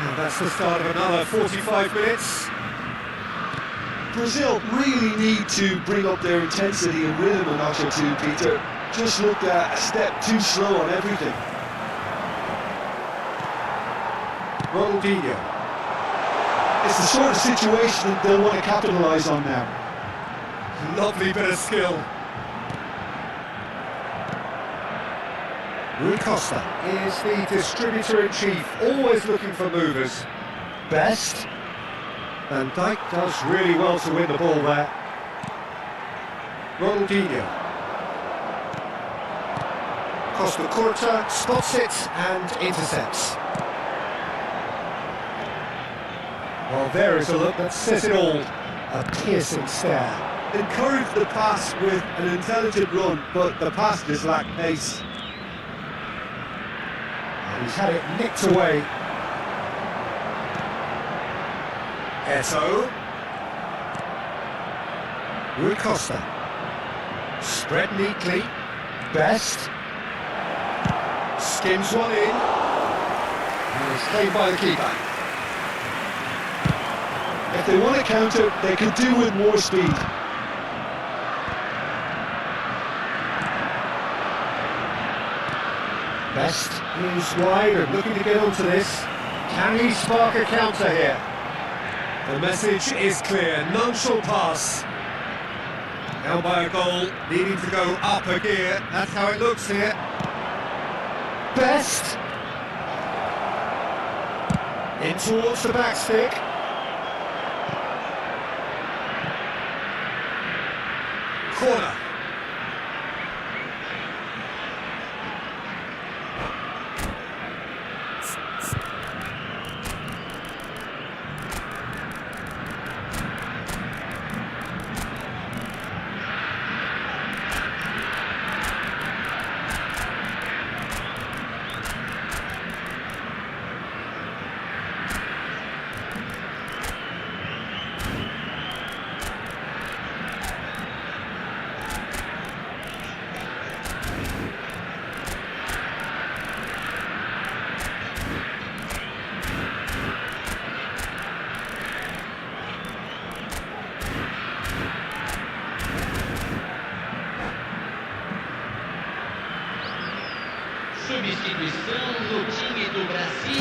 And that's the start of another 45 minutes. Brazil really need to bring up their intensity and rhythm a notch or two, Peter. Just looked a step too slow on everything. Ronaldinho. It's the sort of situation that they'll want to capitalise on now. Lovely bit of skill. Rui Costa is the distributor-in-chief, always looking for movers. Best. Van Dijk does really well to win the ball there. Ronaldinho. Costa Curta spots it and intercepts. Well, there is a look that says it all. A piercing stare. Encourage the pass with an intelligent run, but the pass just lacked pace. And he's had it nicked away. Eto. Rui Costa. Spread neatly. Best. Skims one in. And it's played by the keeper. If they want to counter, they could do with more speed. Best is wide and looking to get onto this. Can he spark a counter here? The message is clear, none shall pass. Held by a goal, needing to go up a gear. That's how it looks here. Best. In towards the back stick. Corner.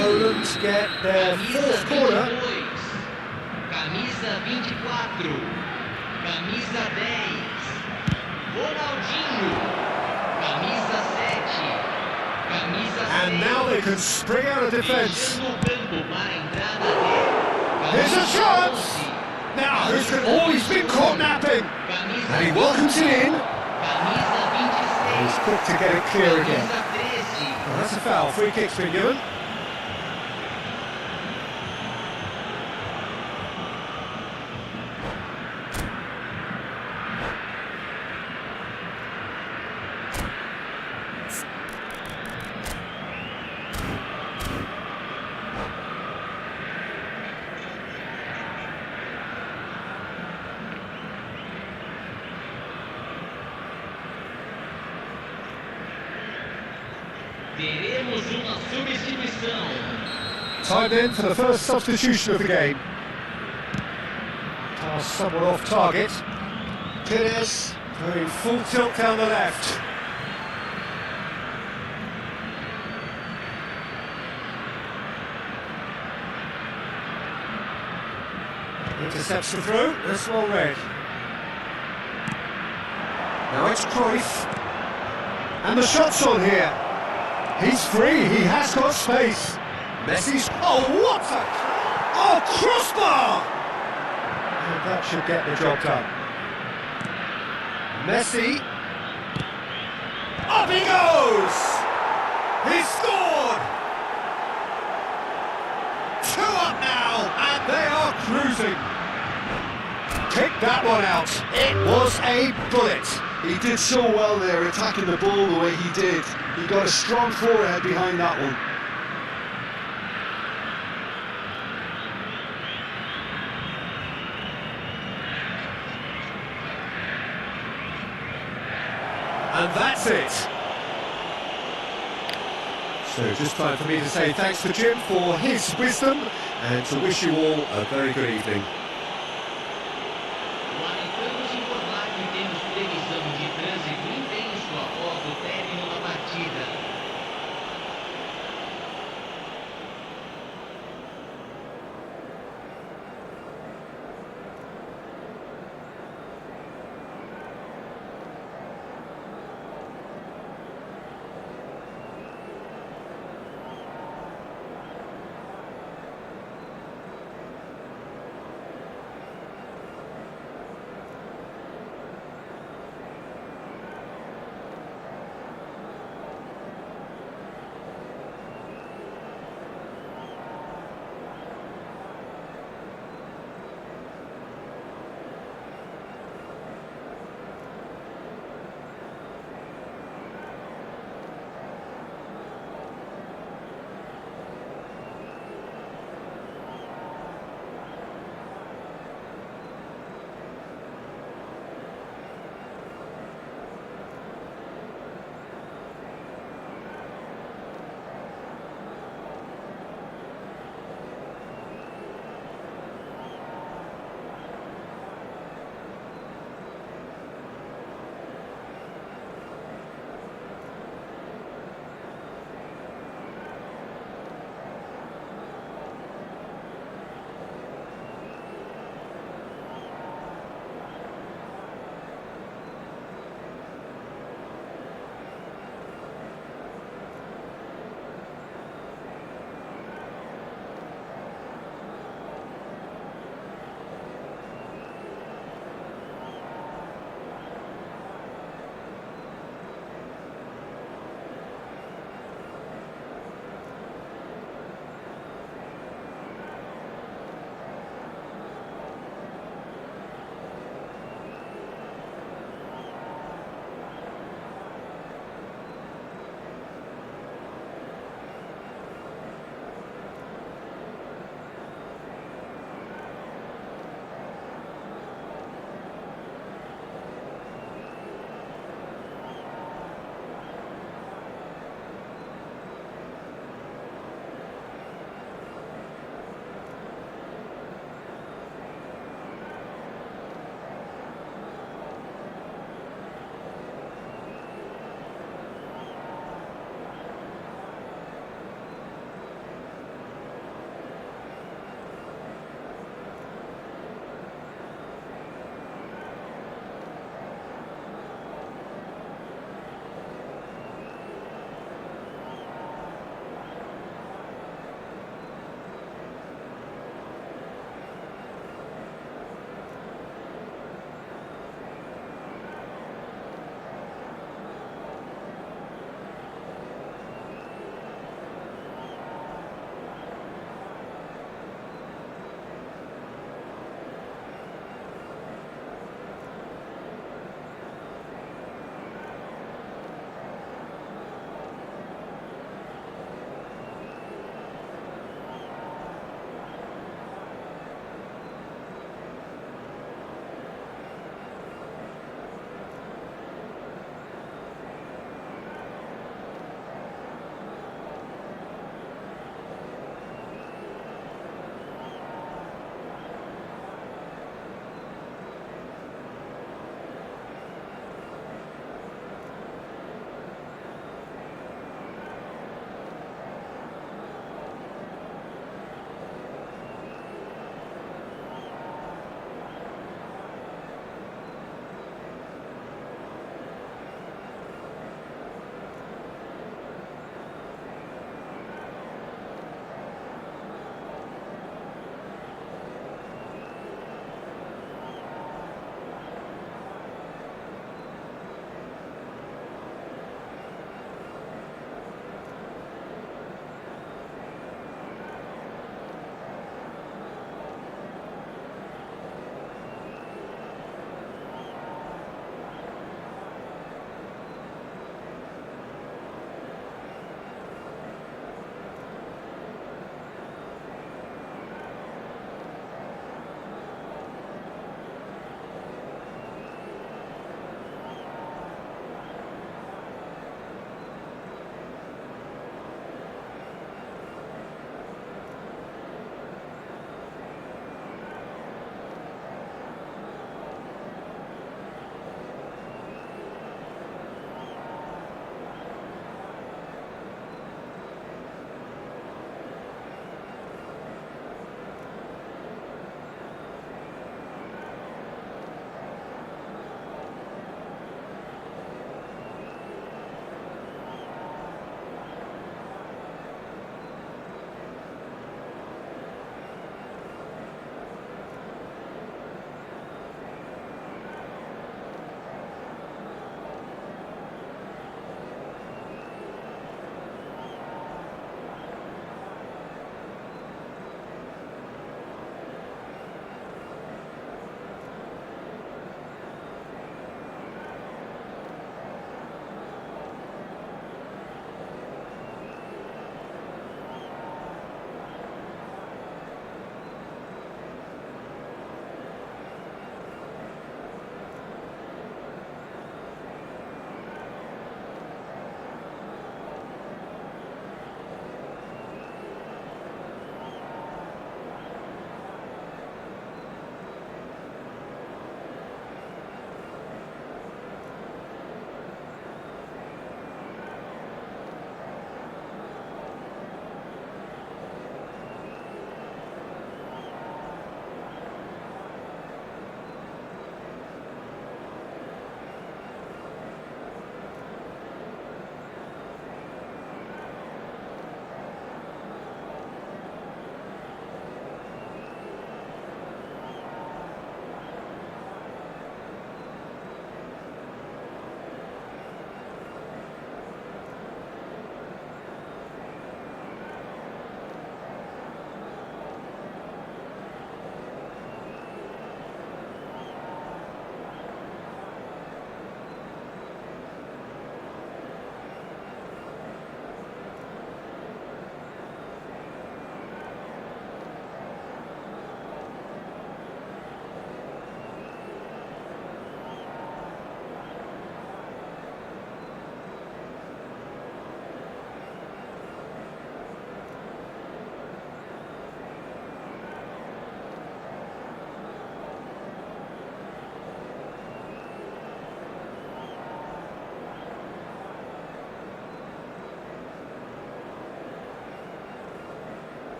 Poland get their fourth corner. Camisa 24. Camisa 10. Ronaldinho. Camisa 7. Camisa 6. And now they can spring out of defence. Fechando o campo para a entrada dele. Here's a Camisa chance! 11. Now, who's always been caught napping? Camisa And he welcomes it in. Camisa He's 26. quick to get it clear again. Camisa 13. Well, that's a foul. Free kick's been given. Teremos uma substituição. Time in for the first substitution of the game. Pass somewhat off target. Pires going full tilt down the left. Intercepts the throw, that's well read. Now it's Cruyff. And the shot's on here. He's free, he has got space. Messi's... Oh, what a... Oh, crossbar! And that should get the job done. Messi. Up he goes! He scored! 2 up now, and they are cruising. Pick that one out. It was a bullet. He did so well there, attacking the ball the way he did. He got a strong forehead behind that one. And that's it. So just time for me to say thanks to Jim for his wisdom and to wish you all a very good evening. Lamentamos informar que temos previsão de trânsito intenso após o término da partida.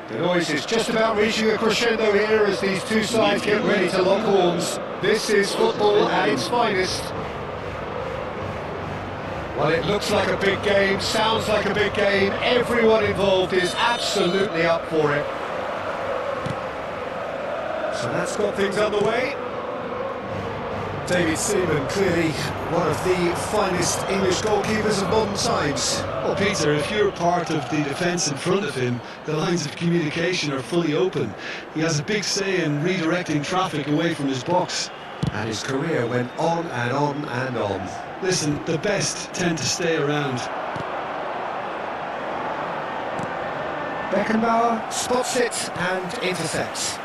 The noise is just about reaching a crescendo here as these two sides get ready to lock horns. This is football at its finest. Well, it looks like a big game, sounds like a big game. Everyone involved is absolutely up for it. So that's got things underway. David Seaman, clearly one of the finest English goalkeepers of modern times. Well, Peter, if you're part of the defence in front of him, the lines of communication are fully open. He has a big say in redirecting traffic away from his box. And his career went on and on and on. Listen, the best tend to stay around. Beckenbauer spots it and intercepts.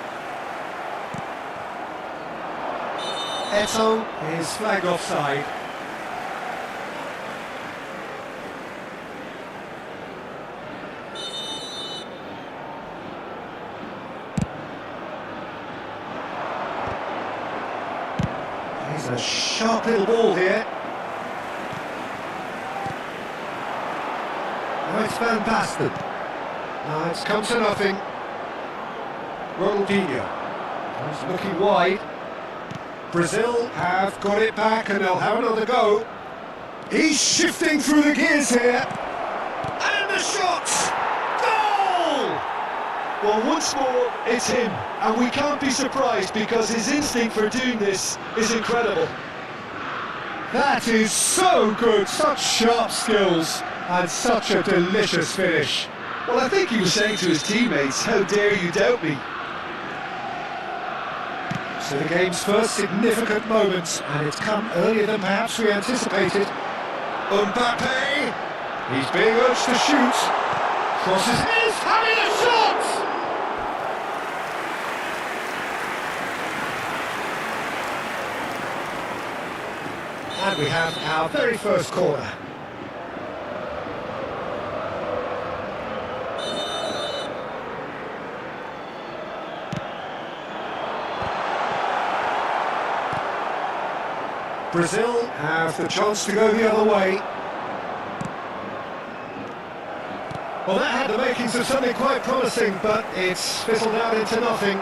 Eto'o is flagged offside. Here's a sharp little ball here. Now it's Van Basten. Now it's come to nothing. Ronaldinho. He's looking wide. Brazil have got it back and they'll have another go. He's shifting through the gears here. And the shot! Goal! Well, once more, it's him. And we can't be surprised because his instinct for doing this is incredible. That is so good, such sharp skills and such a delicious finish. Well, I think he was saying to his teammates, how dare you doubt me? So the game's first significant moments, and it's come earlier than perhaps we anticipated. Mbappe, he's being urged to shoot. Crosses, is having a shot! And we have our very first corner. Brazil have the chance to go the other way. Well, that had the makings of something quite promising, but it's fizzled out into nothing.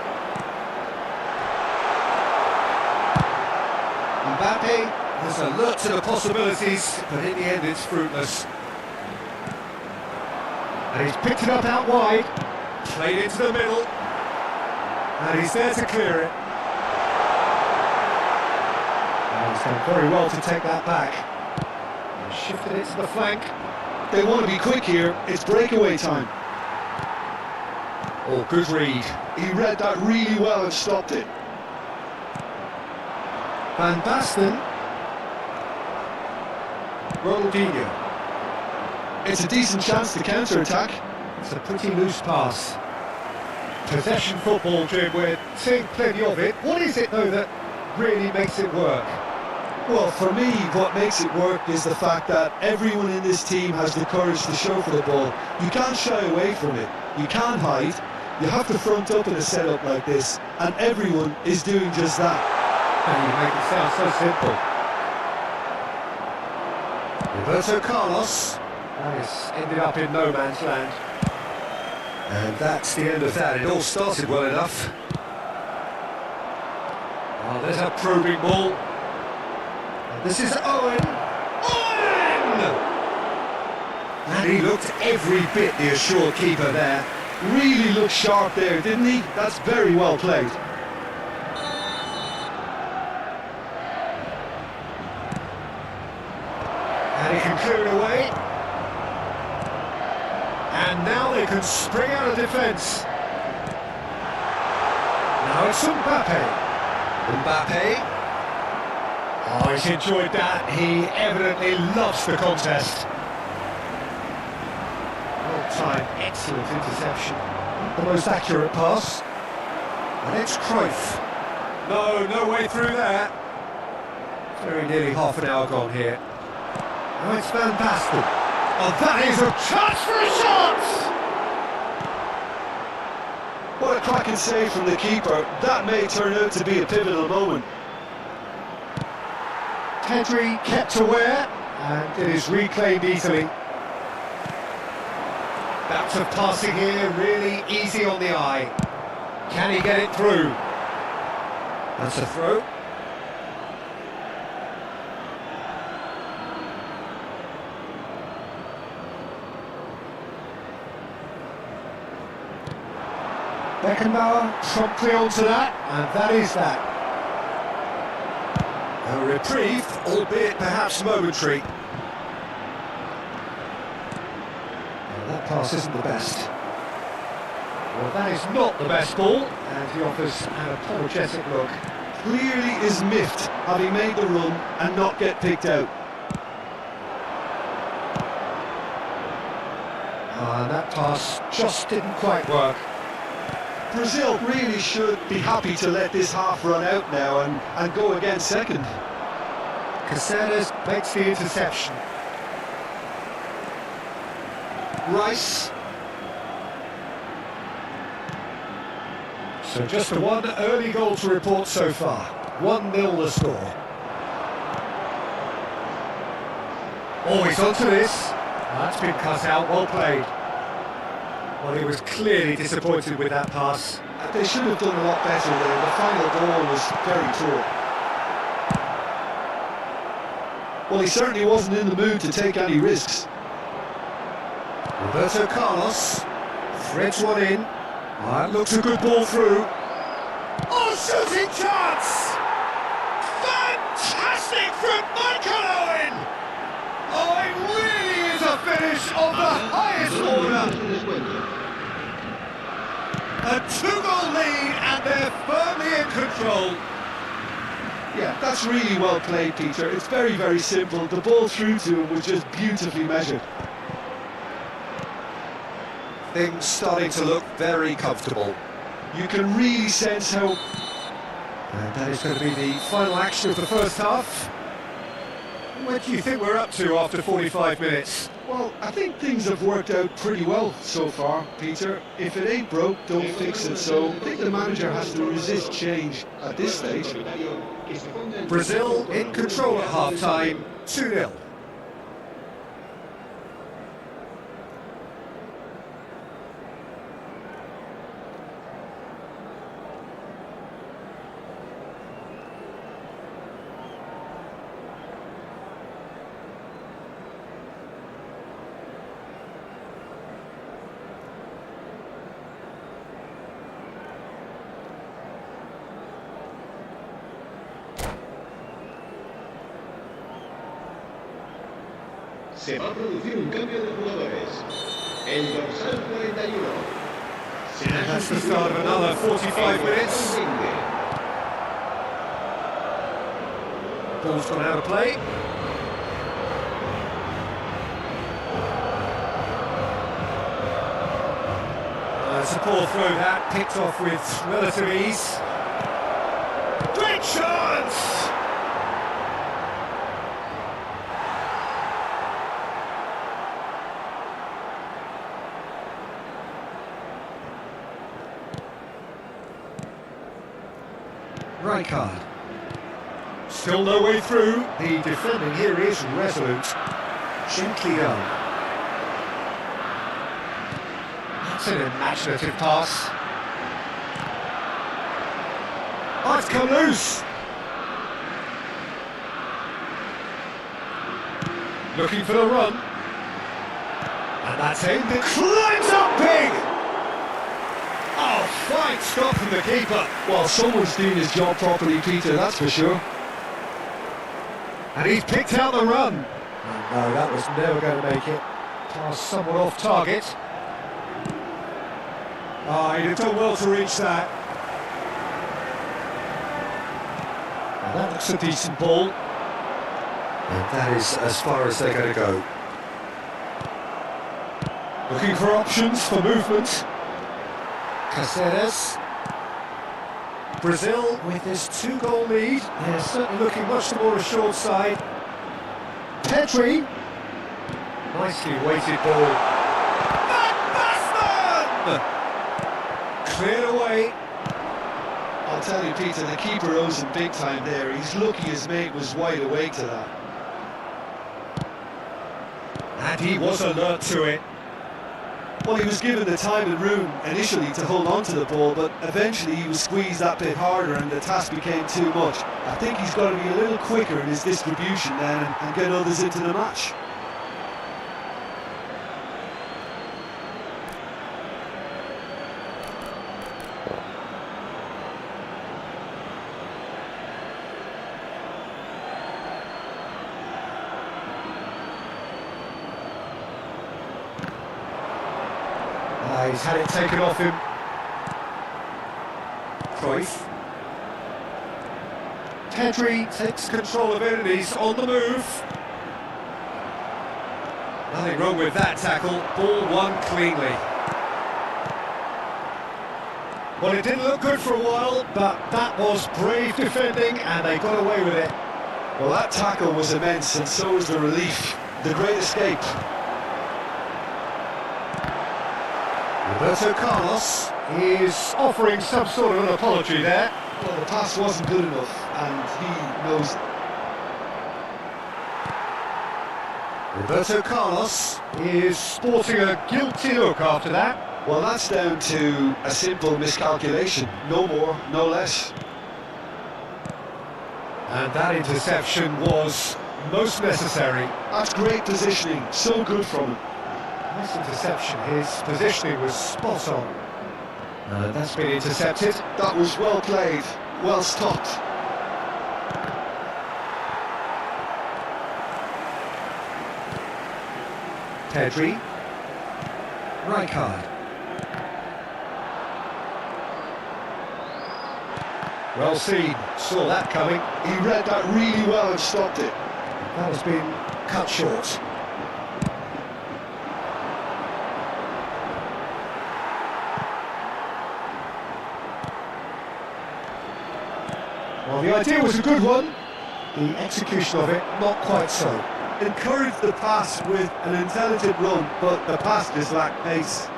Mbappe has alert to the possibilities, but in the end it's fruitless. And he's picked it up out wide, played into the middle, and he's there to clear it. He's done very well to take that back. And shifted it to the flank. They want to be quick here. It's breakaway time. Oh, good read. He read that really well and stopped it. Van Basten. Ronaldinho. It's a decent chance to counter-attack. It's a pretty loose pass. Possession football, Jim, we're seeing plenty of it. What is it, though, that really makes it work? Well, for me, what makes it work is the fact that everyone in this team has the courage to show for the ball. You can't shy away from it. You can't hide. You have to front up in a setup like this, and everyone is doing just that. And you make it sound so simple. Roberto Carlos has ended up in no man's land. And that's the end of that. It all started well enough. Oh, there's a probing ball. This is Owen! Owen! And he looked every bit the assured keeper there. Really looked sharp there, didn't he? That's very well played. And he can clear it away. And now they can spring out of defence. Now it's Mbappe. Mbappe. Oh, he's enjoyed that. He evidently loves the contest. Well timed, excellent interception. the most accurate pass. And it's Cruyff. No way through there. Very nearly half an hour gone here. Now it's Van Basten. Oh, that is a chance for a shot! What a cracking save from the keeper. That may turn out to be a pivotal moment. Pedri kept aware, and it is reclaimed easily. Bouts of passing here, really easy on the eye. Can he get it through? That's a throw. Beckenbauer promptly onto that, and that is that. A reprieve, albeit perhaps momentary. Well, that pass isn't the best. Well, that is not the best ball, and he offers an apologetic look. Clearly is miffed having made the run and not get picked out. And that pass just didn't quite work. Brazil really should be happy to let this half run out now and go again second. Caceres makes the interception. Rice. So just a one early goal to report so far. 1-0 the score. Always onto this. That's been cut out, well played. Well, he was clearly disappointed with that pass. They should have done a lot better there. The final ball was very poor. Well, he certainly wasn't in the mood to take any risks. Roberto Carlos threads one in. That looks a good ball through. Oh, shooting chance! Fantastic from Michael Owen! Oh, it really is a finish of the highest order. A 2-goal lead, and they're firmly in control. Yeah, that's really well played, Peter. It's very, very simple. The ball through to him was just beautifully measured. Things starting to look very comfortable. You can really sense how... And that is going to be the final action of the first half. Where do you think we're up to after 45 minutes? Well, I think things have worked out pretty well so far, Peter. If it ain't broke, don't fix it. So I think the manager has to resist change at this stage. Brazil in control at half-time, 2-0. Se va a producir un cambio de jugadores. El dorsal 41. Será That's the start of another 45 minutes. Ball's gone out of play. It's a poor throw that, picked off with relative ease. Great chance! Rijkaard. Still no way through. The defending here is resolute. Gently done. That's an imaginative pass. Oh, it's come loose. Looking for the run. And that's aimed. It climbs up big. Oh, fine stop from the keeper. Well, someone's doing his job properly, Peter, that's for sure. And he's picked out the run. No, that was never going to make it. Pass somewhat off target. Oh, he'd have done well to reach that. And that looks a decent ball. And that is as far as they're going to go. Looking for options for movement. Caceres. Brazil with this 2-goal lead. They're certainly looking much the more assured side. Pedri. Nicely weighted ball. Batsman! Cleared away. I'll tell you, Peter, the keeper owes him big time there. He's lucky his mate was wide awake to that. And he was alert to it. Well, he was given the time and room initially to hold on to the ball, but eventually he was squeezed that bit harder and the task became too much. I think he's got to be a little quicker in his distribution then and get others into the match. He's had it taken off him. Cruyff. Pedri takes control of it and he's on the move. Nothing wrong with that tackle. Ball won cleanly. Well, it didn't look good for a while, but that was brave defending and they got away with it. Well, that tackle was immense and so was the relief. The great escape. Roberto Carlos is offering some sort of an apology there. Well, the pass wasn't good enough, and he knows it. Roberto Carlos is sporting a guilty look after that. Well, that's down to a simple miscalculation. No more, no less. And that interception was most necessary. That's great positioning, so good from him. Nice interception, his positioning was spot on. That's been intercepted. That was well played, well stopped. Pedri. Rijkaard. Well seen, saw that coming. He read that really well and stopped it. That has been cut short. Well, the idea was a good one, the execution of it, not quite so. Encouraged the pass with an intelligent run, but the pass just lacked pace.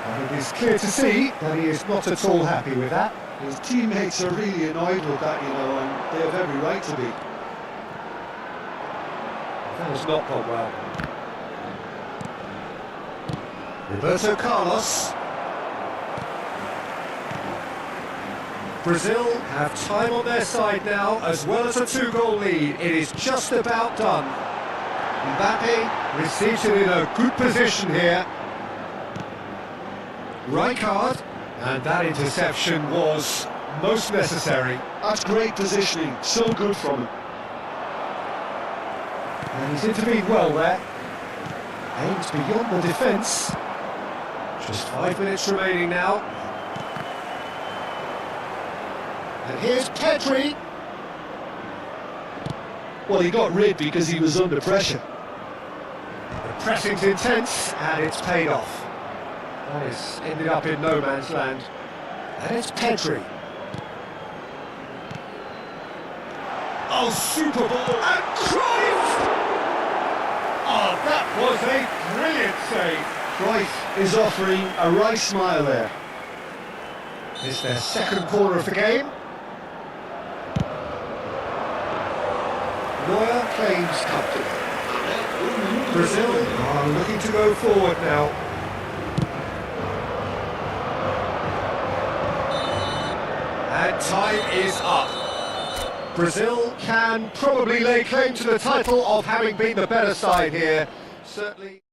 And it is clear to see that he is not at all happy with that. His teammates are really annoyed with that, you know, and they have every right to be. That has not gone well. Roberto Carlos. Brazil have time on their side now, as well as a 2-goal lead. It is just about done. Mbappe receives it in a good position here. Rijkaard, and that interception was most necessary. That's great positioning, so good from him. And he's intervened well there. Aims beyond the defence. Just 5 minutes remaining now. And here's Pedri. Well, he got rid because he was under pressure. The pressing's intense, and it's paid off. That has ended up in no man's land. And it's Pedri. Oh, super ball, and Cruyff! Oh, that was a brilliant save. Cruyff is offering a right smile there. It's their second corner of the game. Neuer claims comfortably. Brazil are looking to go forward now. And time is up. Brazil can probably lay claim to the title of having been the better side here. Certainly.